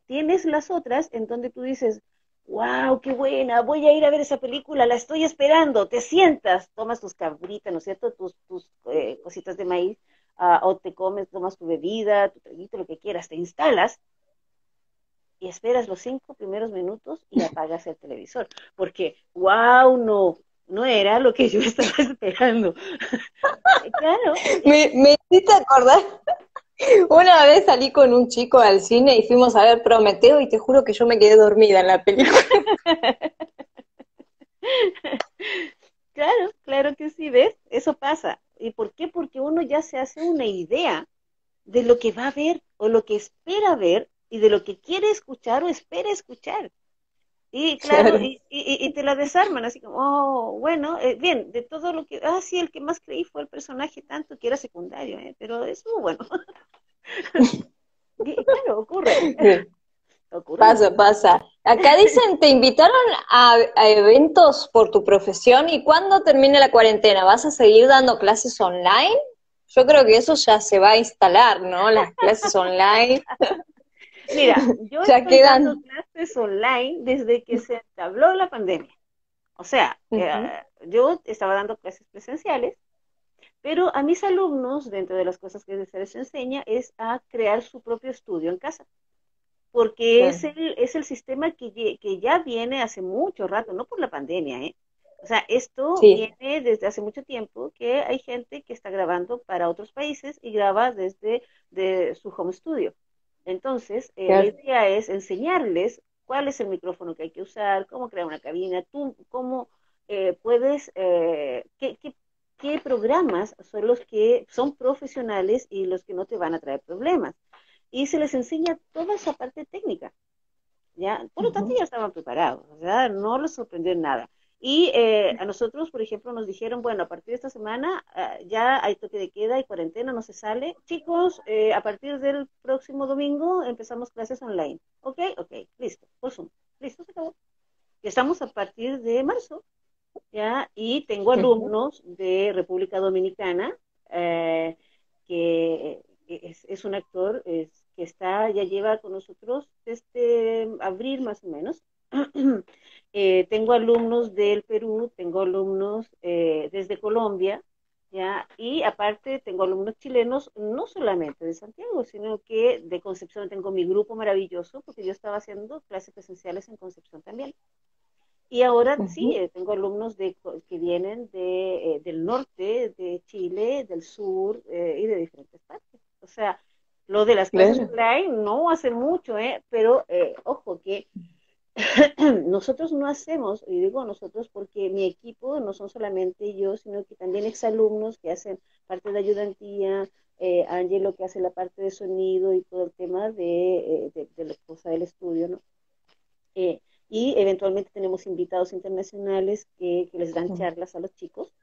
tienes las otras en donde tú dices, wow, qué buena, voy a ir a ver esa película, la estoy esperando, te sientas, tomas tus cabritas, ¿no es cierto? Tus cositas de maíz, o te comes, tomas tu bebida, tu traguito, lo que quieras, te instalas y esperas los 5 primeros minutos y apagas el televisor, porque, wow, no era lo que yo estaba esperando. Claro, Me hiciste acordar, una vez salí con un chico al cine y fuimos a ver Prometeo y te juro que yo me quedé dormida en la película. claro, claro que sí, ¿ves? Eso pasa. ¿Y por qué? Porque uno ya se hace una idea de lo que va a ver o lo que espera ver y de lo que quiere escuchar o espera escuchar. Y claro, Claro. y te la desarman, así como, oh, bueno, bien, de todo lo que, sí, el que más creí fue el personaje tanto que era secundario, pero eso, bueno, y claro, ocurre, ocurre Pasa, mucho. pasa. Acá dicen, ¿te invitaron a eventos por tu profesión y cuándo termine la cuarentena? ¿Vas a seguir dando clases online? Yo creo que eso ya se va a instalar, ¿no? Las clases online Mira, yo ya estoy dando quedan. clases online desde que se entabló la pandemia. O sea, Ujú, yo estaba dando clases presenciales, pero a mis alumnos, dentro de las cosas que se les enseña, es a crear su propio estudio en casa, porque claro. es el sistema que ya viene hace mucho rato, no por la pandemia, ¿eh? O sea, esto Sí. viene desde hace mucho tiempo, que hay gente que está grabando para otros países y graba desde su home studio. Entonces, la Claro. idea es enseñarles cuál es el micrófono que hay que usar, cómo crear una cabina, tú cómo puedes, qué programas son los que son profesionales y los que no te van a traer problemas. Y se les enseña toda esa parte técnica, ¿ya? Por lo tanto, Ujú. ya estaban preparados, o sea, no les sorprendió en nada. Y a nosotros, por ejemplo, nos dijeron, bueno, a partir de esta semana ya hay toque de queda y cuarentena, no se sale. Chicos, a partir del próximo domingo empezamos clases online. ¿Ok? Ok, listo, por Zoom. Listo, se acabó. Y estamos a partir de marzo, ¿ya? Y tengo Ujú. alumnos de República Dominicana, que es un actor que ya lleva con nosotros desde abril más o menos. Tengo alumnos del Perú, tengo alumnos desde Colombia, ¿ya? Y aparte tengo alumnos chilenos, no solamente de Santiago, sino que de Concepción tengo mi grupo maravilloso, porque yo estaba haciendo clases presenciales en Concepción también. Y ahora sí, Ujú. tengo alumnos que vienen del norte, de Chile, del sur y de diferentes partes. O sea, lo de las clases Claro. online no hace mucho, pero ojo, que Nosotros no hacemos, y digo nosotros porque mi equipo no son solamente yo, sino que también exalumnos que hacen parte de ayudantía, Angelo que hace la parte de sonido y todo el tema de la cosa del estudio, ¿no? Eh, y eventualmente tenemos invitados internacionales que les dan charlas a los chicos.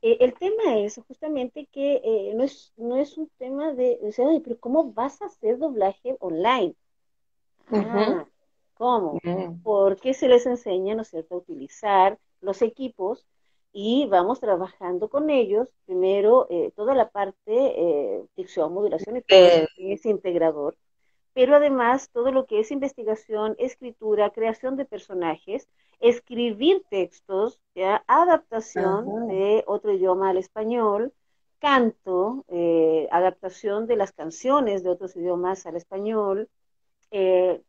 El tema es justamente que no es un tema de, o sea, pero ¿cómo vas a hacer doblaje online? Ujú. Ah, ¿cómo? Mm. Porque se les enseña, ¿no es cierto?, a utilizar los equipos y vamos trabajando con ellos, primero toda la parte dicción, modulación y todo lo Eh, que es integrador, pero además todo lo que es investigación, escritura, creación de personajes, escribir textos, ¿ya? Adaptación ajá. de otro idioma al español, canto, adaptación de las canciones de otros idiomas al español, eh,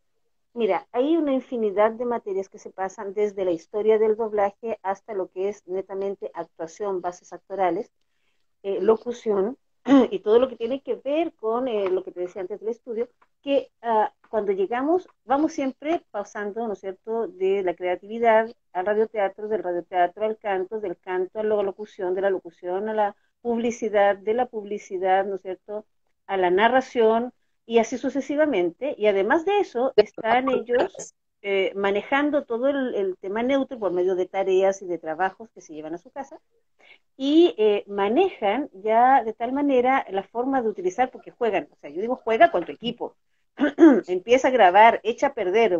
mira, hay una infinidad de materias que se pasan desde la historia del doblaje hasta lo que es netamente actuación, bases actorales, locución y todo lo que tiene que ver con lo que te decía antes del estudio, que cuando llegamos vamos siempre pasando, ¿no es cierto?, de la creatividad al radioteatro, del radioteatro al canto, del canto a la locución, de la locución a la publicidad, de la publicidad, ¿no es cierto?, a la narración y así sucesivamente. Y además de eso, están ellos manejando todo el tema neutro por medio de tareas y de trabajos que se llevan a su casa y manejan ya de tal manera la forma de utilizar, porque juegan, o sea, yo digo juega con tu equipo, empieza a grabar, echa a perder,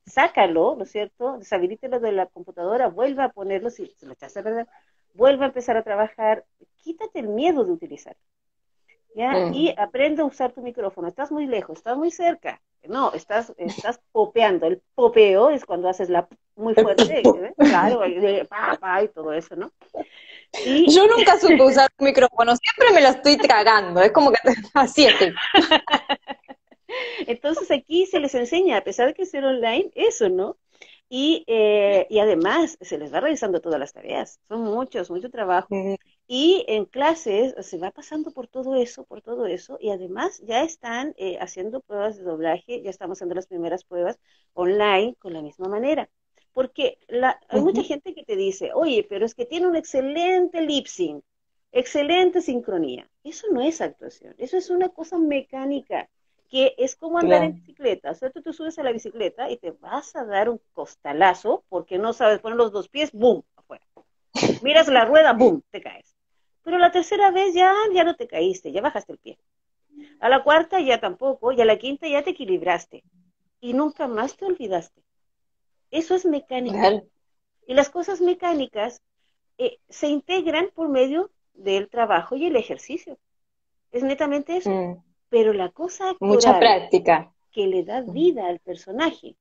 sácalo, ¿no es cierto? Deshabilítelo de la computadora, vuelva a ponerlo, si se lo echaste a perder, vuelva a empezar a trabajar, quítate el miedo de utilizar. ¿Ya? Y Mm. aprende a usar tu micrófono. Estás muy lejos, estás muy cerca. No, estás popeando. El popeo es cuando haces la muy fuerte, ¿eh? Claro, pa, pa, y todo eso, ¿no? Y Yo nunca supe usar un micrófono, siempre me lo estoy tragando, es como que así estoy. entonces aquí se les enseña, a pesar de que ser online, eso, ¿no? Y además se les va realizando todas las tareas, son mucho trabajo. Mm. Y en clases se va pasando por todo eso, y además ya están haciendo pruebas de doblaje, ya estamos haciendo las primeras pruebas online con la misma manera. Porque hay mucha Ujú. gente que te dice, oye, pero es que tiene un excelente lip sync, excelente sincronía. Eso no es actuación, eso es una cosa mecánica, que es como andar en Claro. bicicleta. O sea, tú te subes a la bicicleta y te vas a dar un costalazo porque no sabes poner los dos pies, ¡boom!, afuera. Miras la rueda, ¡boom!, te caes. Pero la tercera vez ya no te caíste, ya bajaste el pie. A la cuarta ya tampoco, y a la quinta ya te equilibraste. Y nunca más te olvidaste. Eso es mecánica. Claro. Y las cosas mecánicas se integran por medio del trabajo y el ejercicio. Es netamente eso. Mm. Pero la cosa Mucha actoral práctica. que le da Mm. vida al personaje,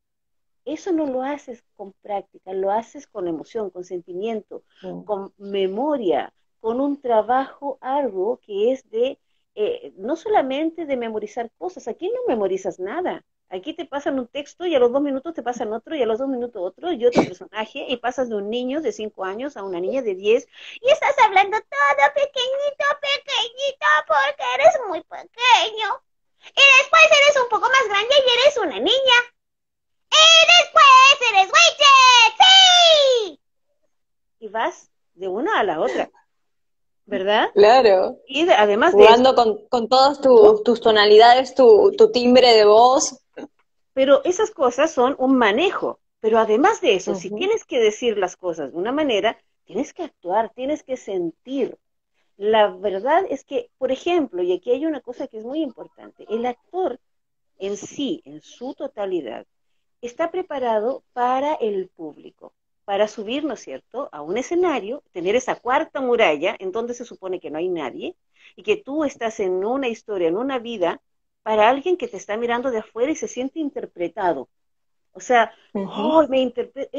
eso no lo haces con práctica, lo haces con emoción, con sentimiento, Mm. con memoria, con un trabajo arduo que es de, no solamente de memorizar cosas, aquí no memorizas nada. Aquí te pasan un texto y a los 2 minutos te pasan otro y a los 2 minutos otro y otro personaje y pasas de un niño de 5 años a una niña de 10 y estás hablando todo pequeñito, pequeñito, porque eres muy pequeño. Y después eres un poco más grande y eres una niña. Y después eres Witcher, ¡sí! Y vas de una a la otra, ¿verdad? Claro. Y además de eso, Jugando con todas tus tonalidades, tu timbre de voz. pero esas cosas son un manejo. Pero además de eso, si Ujú. tienes que decir las cosas de una manera, tienes que actuar, tienes que sentir. La verdad es que, por ejemplo, y aquí hay una cosa que es muy importante, el actor en sí, en su totalidad, está preparado para el público, para subir, ¿no es cierto?, a un escenario, tener esa cuarta muralla en donde se supone que no hay nadie y que tú estás en una historia, en una vida, para alguien que te está mirando de afuera y se siente interpretado. O sea, Ujú. oh, me interpreta,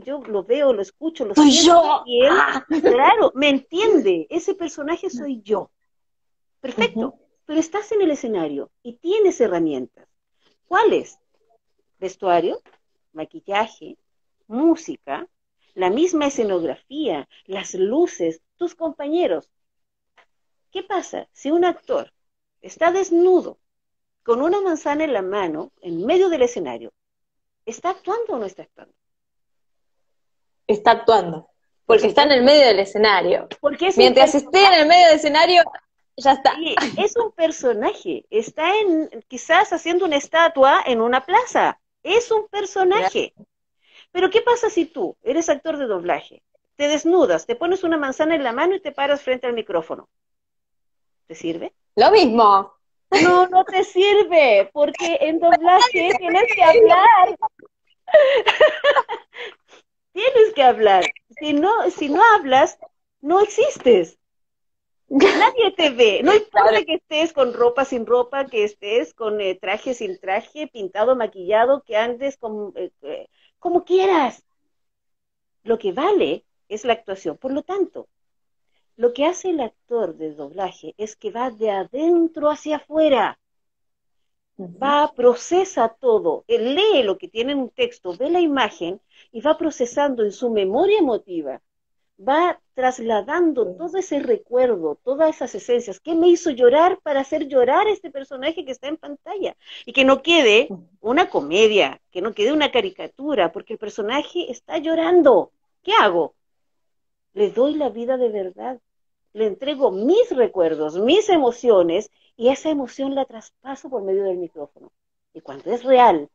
yo lo veo, lo escucho, lo Soy siento yo. y él, ¡Ah! claro, me entiende, ese personaje soy yo. Ujú. Perfecto, pero estás en el escenario y tienes herramientas. ¿Cuáles? Vestuario, maquillaje, música, la misma escenografía, las luces, tus compañeros. ¿Qué pasa si un actor está desnudo, con una manzana en la mano, en medio del escenario? ¿está actuando o no está actuando? Está actuando, Por porque está en el supuesto. medio del escenario. Porque es un Mientras esté en el medio del escenario, ya está. sí, es un personaje, está quizás haciendo una estatua en una plaza, es un personaje. Pero ¿qué pasa si tú eres actor de doblaje? Te desnudas, te pones una manzana en la mano y te paras frente al micrófono. ¿Te sirve? Lo mismo. No, no te sirve, porque en doblaje tienes que hablar, tienes que hablar. Si no hablas, no existes. Nadie te ve, no Claro. importa que estés con ropa sin ropa, que estés con traje sin traje, pintado, maquillado, que andes como quieras. Lo que vale es la actuación. Por lo tanto, lo que hace el actor de doblaje es que va de adentro hacia afuera, va, procesa todo, él lee lo que tiene en un texto, ve la imagen y va procesando en su memoria emotiva, va trasladando todo ese recuerdo, todas esas esencias. ¿Qué me hizo llorar para hacer llorar a este personaje que está en pantalla? Y que no quede una comedia, que no quede una caricatura, porque el personaje está llorando. ¿Qué hago? Le doy la vida de verdad, le entrego mis recuerdos, mis emociones, y esa emoción la traspaso por medio del micrófono. Y cuando es real,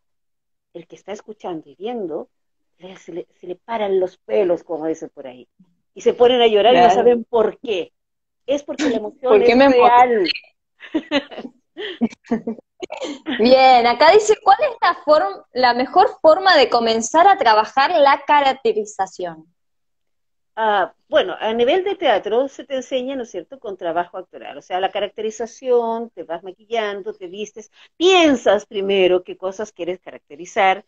el que está escuchando y viendo, se le paran los pelos, como dicen por ahí, y se ponen a llorar y no Claro. saben por qué. Es porque la emoción ¿Por qué es me emociono? real. Bien, acá dice, ¿cuál es la mejor forma de comenzar a trabajar la caracterización? Bueno, a nivel de teatro se te enseña, ¿no es cierto?, con trabajo actoral, o sea, la caracterización, te vas maquillando, te vistes, piensas primero qué cosas quieres caracterizar,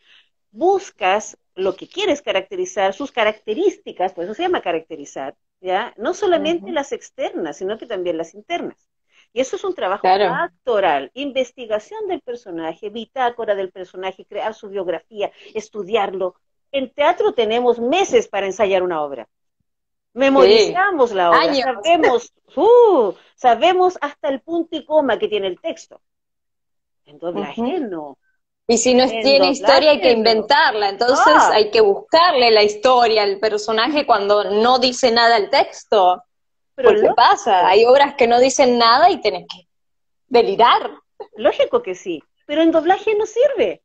buscas lo que quieres caracterizar, sus características, por eso se llama caracterizar, ¿ya? No solamente Ujú. las externas, sino que también las internas. Y eso es un trabajo Claro. actoral, investigación del personaje, bitácora del personaje, crear su biografía, estudiarlo. En teatro tenemos meses para ensayar una obra. Sí. Memorizamos la obra, Años. sabemos hasta el punto y coma que tiene el texto. En doblaje Ujú. no, Y si no en tiene historia hay que doblaje no. inventarla, entonces Ah, hay que buscarle la historia al personaje cuando no dice nada el texto. pero Porque pasa, lógico, hay obras que no dicen nada y tenés que delirar. lógico que sí, pero en doblaje no sirve.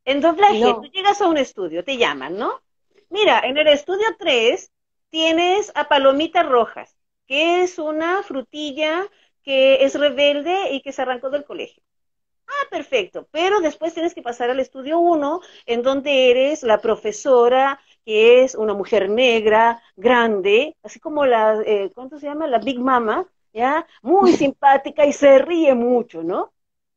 En doblaje, tú No. llegas a un estudio, te llaman, ¿no? Mira, en el estudio 3 tienes a Palomita Rojas, que es una frutilla que es rebelde y que se arrancó del colegio. Ah, perfecto, pero después tienes que pasar al estudio 1, en donde eres la profesora, que es una mujer negra, grande, así como ¿cuánto se llama? La Big Mama, ¿ya? Muy simpática y se ríe mucho, ¿no?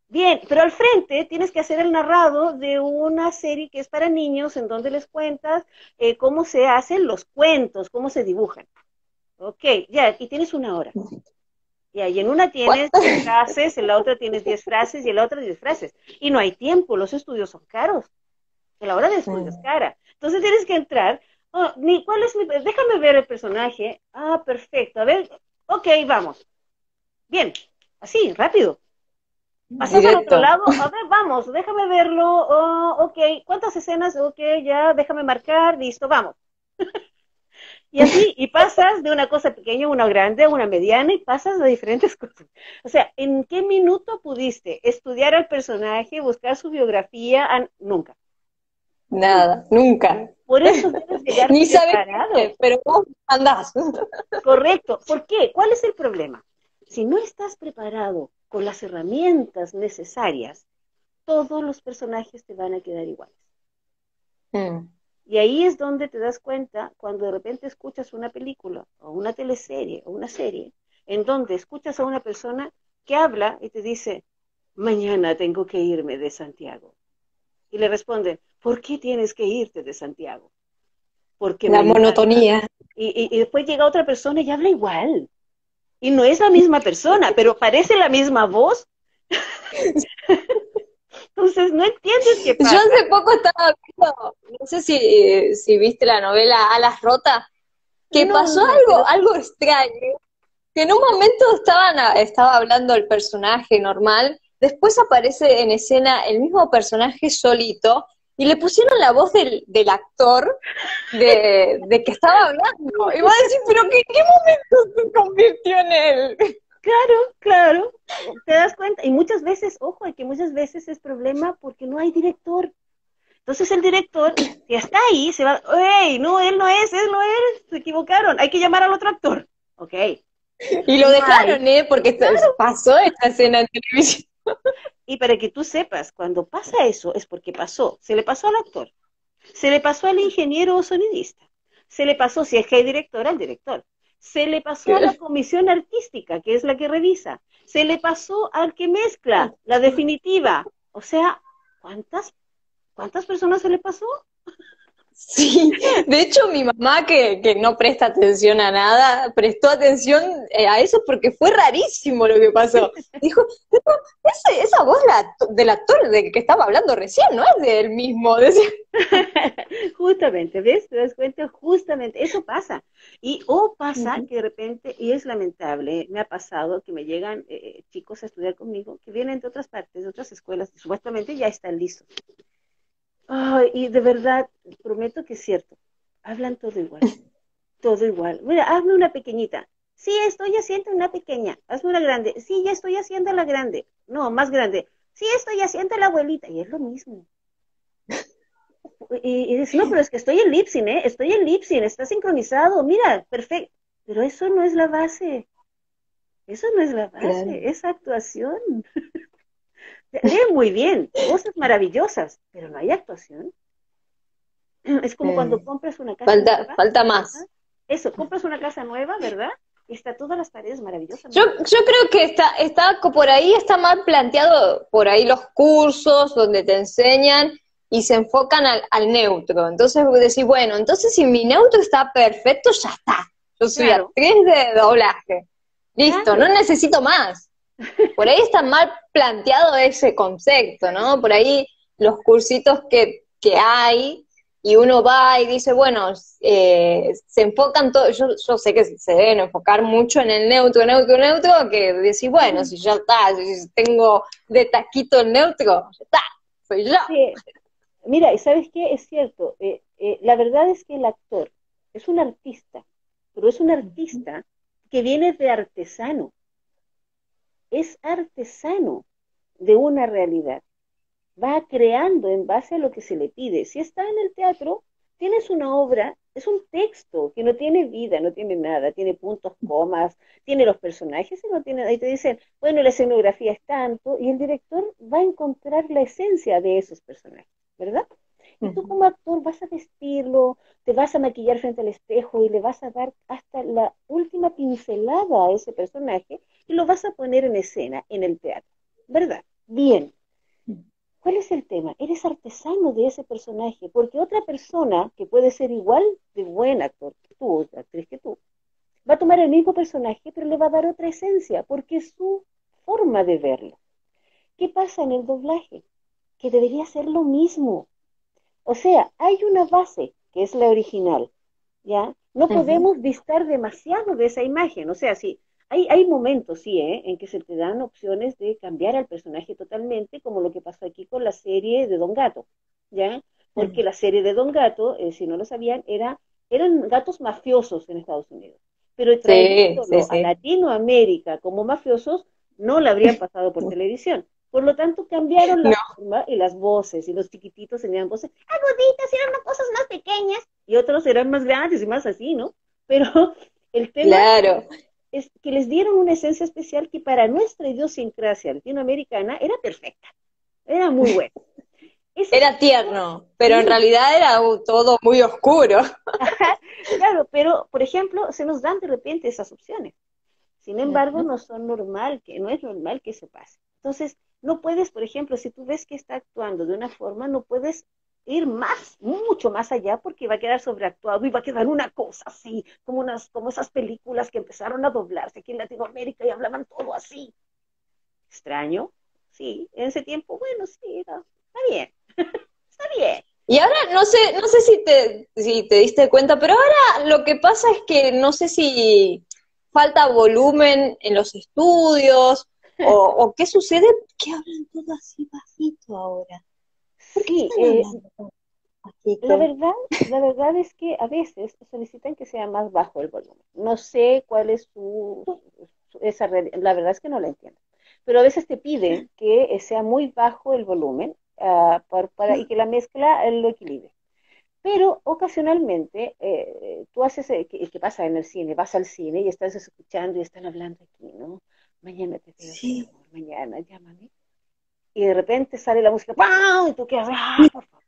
Bien, pero al frente tienes que hacer el narrado de una serie que es para niños, en donde les cuentas cómo se hacen los cuentos, cómo se dibujan. Ok, ya, y tienes una hora. Y en una ¿What? tienes 10 frases, en la otra tienes 10 frases y en la otra 10 frases. Y no hay tiempo, los estudios son caros. La hora de estudio es Mm. cara. Entonces tienes que entrar. Oh, déjame ver el personaje. Ah, perfecto. A ver, ok, vamos. Bien, así, rápido. Pasas al otro Directo. lado, a ver, vamos, déjame verlo. Oh, ok, ¿cuántas escenas? Ok, ya, déjame marcar, listo, vamos. Y así, y pasas de una cosa pequeña a una grande, a una mediana, y pasas de diferentes cosas. O sea, ¿en qué minuto pudiste estudiar al personaje, buscar su biografía? Nunca, nunca. Nada, nunca. Por eso debes llegar Ni sabes qué preparado. es, pero vos andás. Correcto. ¿Por qué? ¿Cuál es el problema? Si no estás preparado con las herramientas necesarias, todos los personajes te van a quedar iguales. Mm. Y ahí es donde te das cuenta cuando de repente escuchas una película o una teleserie o una serie en donde escuchas a una persona que habla y te dice, mañana tengo que irme de Santiago. Y le responden, ¿por qué tienes que irte de Santiago? Porque La mañana... monotonía. Y después llega otra persona y habla igual. Y no es la misma persona, pero parece la misma voz. Entonces, no entiendes qué Yo pasa. hace poco estaba viendo, no sé si viste la novela Alas Rotas, que No, pasó no, pero algo extraño, que en un momento estaba hablando el personaje normal, después aparece en escena el mismo personaje solito, y le pusieron la voz del actor de que estaba hablando. Y vos decís, pero ¿qué momento se convirtió en él? Claro, te das cuenta. Y muchas veces, ojo, que muchas veces es problema porque no hay director. Entonces el director, si está ahí, se va, ¡ey! No, él no es, se equivocaron, hay que llamar al otro actor. Ok. Y lo dejaron, porque pasó esta escena en televisión. Y para que tú sepas, cuando pasa eso, es porque pasó. Se le pasó al actor, se le pasó al ingeniero o sonidista, se le pasó, si es que hay director, al director, se le pasó a la comisión artística, que es la que revisa, se le pasó al que mezcla, la definitiva. O sea, ¿cuántas personas se le pasó? Sí, de hecho mi mamá que no presta atención a nada, prestó atención a eso porque fue rarísimo lo que pasó. Dijo, esa voz del actor del que estaba hablando recién no es de él mismo. Decía. Justamente, ¿ves? ¿Te das cuenta? Justamente, eso pasa. O pasa que de repente, y es lamentable, me ha pasado que me llegan chicos a estudiar conmigo que vienen de otras partes, de otras escuelas, y supuestamente ya están listos. Ay, y de verdad, prometo que es cierto, hablan todo igual, todo igual. Mira, hazme una pequeñita. Sí, estoy haciendo una pequeña. Hazme una grande. Sí, ya estoy haciendo la grande. No, más grande. Sí, estoy haciendo la abuelita. Y es lo mismo. Y dices, no, pero es que estoy en lip sync, ¿eh? Estoy en lip sync, está sincronizado. Mira, perfecto. Pero eso no es la base. Eso no es la base, claro. Es actuación. Leen muy bien, voces maravillosas, pero no hay actuación. Es como cuando compras una casa nueva. Falta más. ¿Verdad? Eso, compras una casa nueva, ¿verdad? Y está todas las paredes maravillosas. Yo creo que está por ahí, está mal planteado por ahí los cursos donde te enseñan y se enfocan al neutro. Entonces decís, bueno, entonces si mi neutro está perfecto, ya está. Yo soy actriz de doblaje. Listo, no necesito más. Por ahí está mal planteado ese concepto, ¿no? Por ahí los cursitos que hay, y uno va y dice, bueno, se enfocan todo, yo sé que se deben enfocar mucho en el neutro, que decir, bueno, si ya está, si tengo de taquito el neutro, ya está, soy yo. Sí. Mira, ¿y sabes qué? Es cierto, la verdad es que el actor es un artista, pero es un artista que viene de artesano. Es artesano de una realidad. Va creando en base a lo que se le pide. Si está en el teatro, tienes una obra, es un texto que no tiene vida, no tiene nada, tiene puntos, comas, tiene los personajes y no tiene, ahí te dicen, bueno, la escenografía es tanto, y el director va a encontrar la esencia de esos personajes, ¿verdad? Y tú como actor vas a vestirlo, te vas a maquillar frente al espejo y le vas a dar hasta la última pincelada a ese personaje y lo vas a poner en escena en el teatro, ¿verdad? Bien. ¿Cuál es el tema? Eres artesano de ese personaje, porque otra persona que puede ser igual de buen actor que tú, actriz que tú, va a tomar el mismo personaje, pero le va a dar otra esencia, porque es su forma de verlo. ¿Qué pasa en el doblaje? Que debería ser lo mismo. O sea, hay una base, que es la original, ¿ya? No podemos distar demasiado de esa imagen, o sea, sí, hay momentos, sí, en que se te dan opciones de cambiar al personaje totalmente, como lo que pasó aquí con la serie de Don Gato, ¿ya? Porque la serie de Don Gato, si no lo sabían, eran gatos mafiosos en Estados Unidos. Pero trayéndolo a Latinoamérica como mafiosos, no la habrían pasado por televisión. Por lo tanto, cambiaron la forma y las voces, y los chiquititos tenían voces aguditas, y eran cosas más pequeñas, y otros eran más grandes y más así, ¿no? Pero el tema es que les dieron una esencia especial que para nuestra idiosincrasia latinoamericana era perfecta, era muy buena. Era tierno, pero en realidad era todo muy oscuro. Claro, pero, por ejemplo, se nos dan de repente esas opciones. Sin embargo, no es normal que eso pase. Entonces, no puedes, por ejemplo, si tú ves que está actuando de una forma, no puedes ir mucho más allá, porque va a quedar sobreactuado y va a quedar una cosa así, como esas películas que empezaron a doblarse aquí en Latinoamérica y hablaban todo así. Extraño, sí, en ese tiempo, bueno, sí, está bien, está bien. Y ahora no sé si te diste cuenta, pero ahora lo que pasa es que no sé si falta volumen en los estudios, o qué sucede, que hablan todo así bajito ahora. ¿Por qué Sí, están hablando tan la bajito? verdad, la verdad es que a veces solicitan que sea más bajo el volumen. No sé cuál es la verdad es que no la entiendo. Pero a veces te piden que sea muy bajo el volumen y que la mezcla lo equilibre. Pero ocasionalmente tú haces, ¿qué pasa en el cine? Vas al cine y estás escuchando y están hablando aquí, ¿no? Mañana te veo, mi Sí. amor, mañana, llámame. Y de repente sale la música, ¡pam! Y tú quedas, ¡ah, por favor!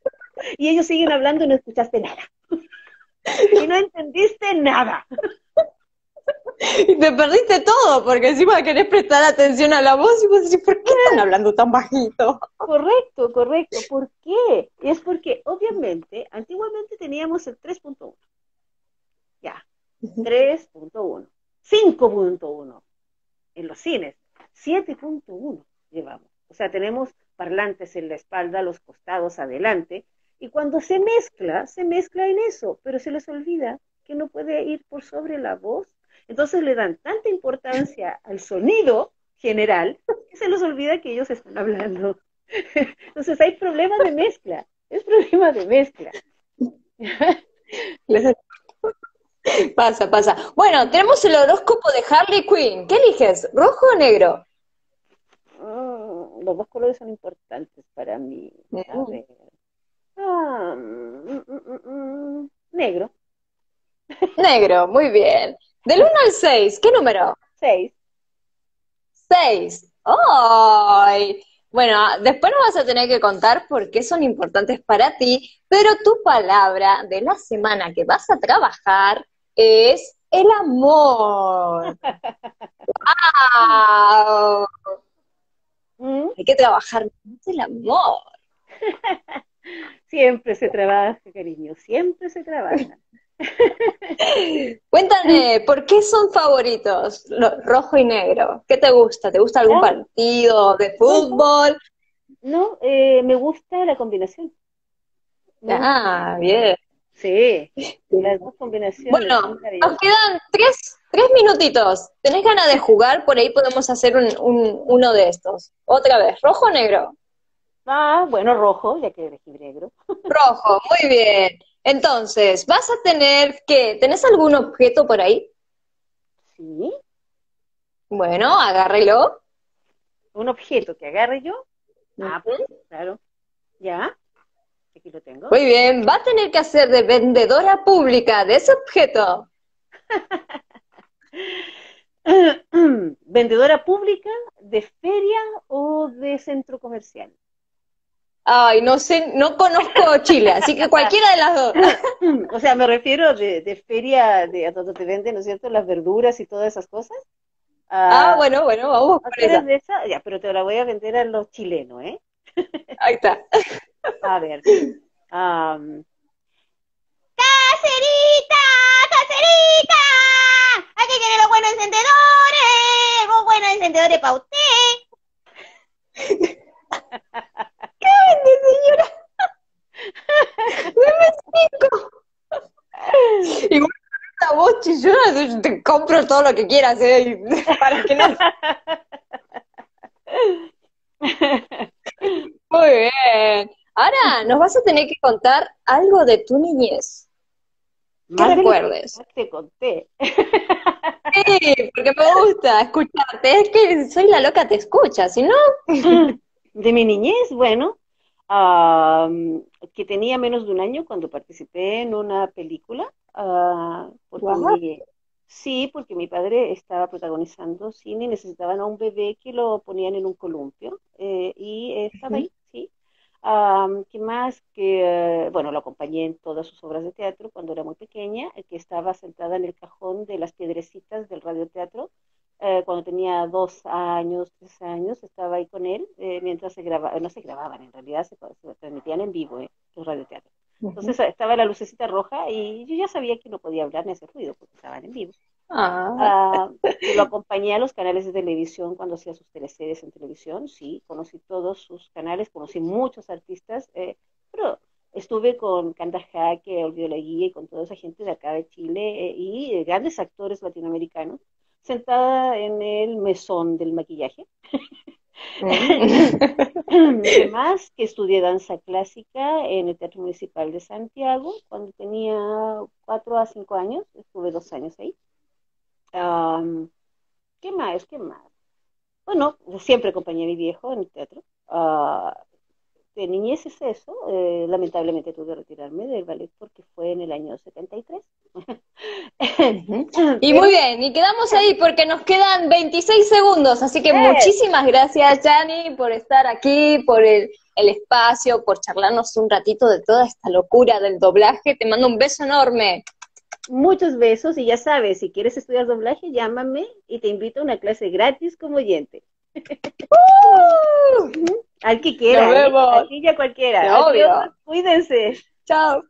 Y ellos siguen hablando y no escuchaste nada. Y no entendiste nada. Y te perdiste todo, porque encima querés prestar atención a la voz y vos decís, ¿por qué están hablando tan bajito? Correcto, correcto. ¿Por qué? Es porque obviamente, antiguamente teníamos el 3.1, ya, 3.1, 5.1 en los cines, 7.1 llevamos. O sea, tenemos parlantes en la espalda, los costados, adelante, y cuando se mezcla en eso, pero se les olvida que no puede ir por sobre la voz. Entonces le dan tanta importancia al sonido general que se les olvida que ellos están hablando. Entonces hay problema de mezcla, es problema de mezcla. Pasa, pasa. Bueno, tenemos el horóscopo de Harley Quinn. ¿Qué eliges? ¿Rojo o negro? Los dos colores son importantes para mí. A Mm, ver. Negro. negro, muy bien. Del 1 al 6, ¿qué número? 6. 6. ¡Ay! Bueno, después nos vas a tener que contar por qué son importantes para ti, pero tu palabra de la semana que vas a trabajar es el amor. ¡Wow! Hay que trabajar más el amor. Siempre se trabaja, cariño, siempre se trabaja. Cuéntame, ¿por qué son favoritos rojo y negro? ¿Qué te gusta? ¿Te gusta algún Ah, partido de bueno, fútbol? no, me gusta la combinación. Me gusta la Ah, combinación. bien. Sí, las dos combinaciones son Bueno, nos maravillosas. quedan tres minutitos. ¿Tenés ganas de jugar? Por ahí podemos hacer uno de estos. Otra vez, ¿rojo o negro? Ah, bueno, rojo, ya que elegí negro. Rojo, muy bien. Entonces, vas a tener que, ¿tenés algún objeto por ahí? Sí, Bueno, agárrelo. un objeto que agarre yo. Ah, pues Ujú. sí, claro. Ya, aquí lo tengo. Muy bien, va a tener que hacer de vendedora pública de ese objeto. ¿Vendedora pública, de feria o de centro comercial? Ay, no sé, no conozco Chile, así que cualquiera de las dos. O sea, me refiero de feria de a donde te venden, ¿no es cierto?, las verduras y todas esas cosas. Ah, Ah, bueno, bueno, vamos por ¿tú eres esa. de esa? Ya, pero te la voy a vender a los chilenos, ¿eh? Ahí está. A ver. am, ¡Cacerita! ¡Cacerita! Aquí tiene los buenos encendedores, los buenos encendedores para usted. Señora, deme 5. Igual con esta voz chillona, yo te compro todo lo que quieras, para que no. Muy bien. Ahora nos vas a tener que contar algo de tu niñez. ¿Qué Más de lo que recuerdes? ya te conté. Sí, porque me gusta escucharte. Es que soy la loca, te escucha, si no. De mi niñez, bueno, ah, que tenía menos de un año cuando participé en una película, Guau. sí, porque mi padre estaba protagonizando cine y necesitaban a un bebé que lo ponían en un columpio y estaba ahí, sí. ¿Qué más? Bueno, lo acompañé en todas sus obras de teatro cuando era muy pequeña, que estaba sentada en el cajón de las piedrecitas del radioteatro cuando tenía 2 años, 3 años, estaba ahí con él mientras se grababa, no se grababan, en realidad se transmitían en vivo los radioteatros. Ujú. Entonces estaba la lucecita roja y yo ya sabía que no podía hablar ni hacer ruido porque estaban en vivo. Ah, Ah, y lo acompañé a los canales de televisión cuando hacía sus teleseries en televisión, sí, conocí todos sus canales, conocí muchos artistas, pero estuve con Canda Jaque, Olvido la Guía y con toda esa gente de acá de Chile y grandes actores latinoamericanos, sentada en el mesón del maquillaje Además, que estudié danza clásica en el Teatro Municipal de Santiago cuando tenía 4 a 5 años, estuve 2 años ahí. Am, ¿Qué más? ¿Qué más? Bueno, siempre acompañé a mi viejo en el teatro. De niñez es eso. Lamentablemente tuve que retirarme del ballet porque fue en el año 73. Y Pero muy bien, y quedamos ahí porque nos quedan 26 segundos, así que muchísimas gracias, Chani, por estar aquí, por el espacio, por charlarnos un ratito de toda esta locura del doblaje. Te mando un beso enorme. muchos besos y ya sabes, si quieres estudiar doblaje, llámame y te invito a una clase gratis como oyente. Al que quiera, Nos vemos. aquí ya cualquiera. Obvio. Adiós, cuídense. Chao.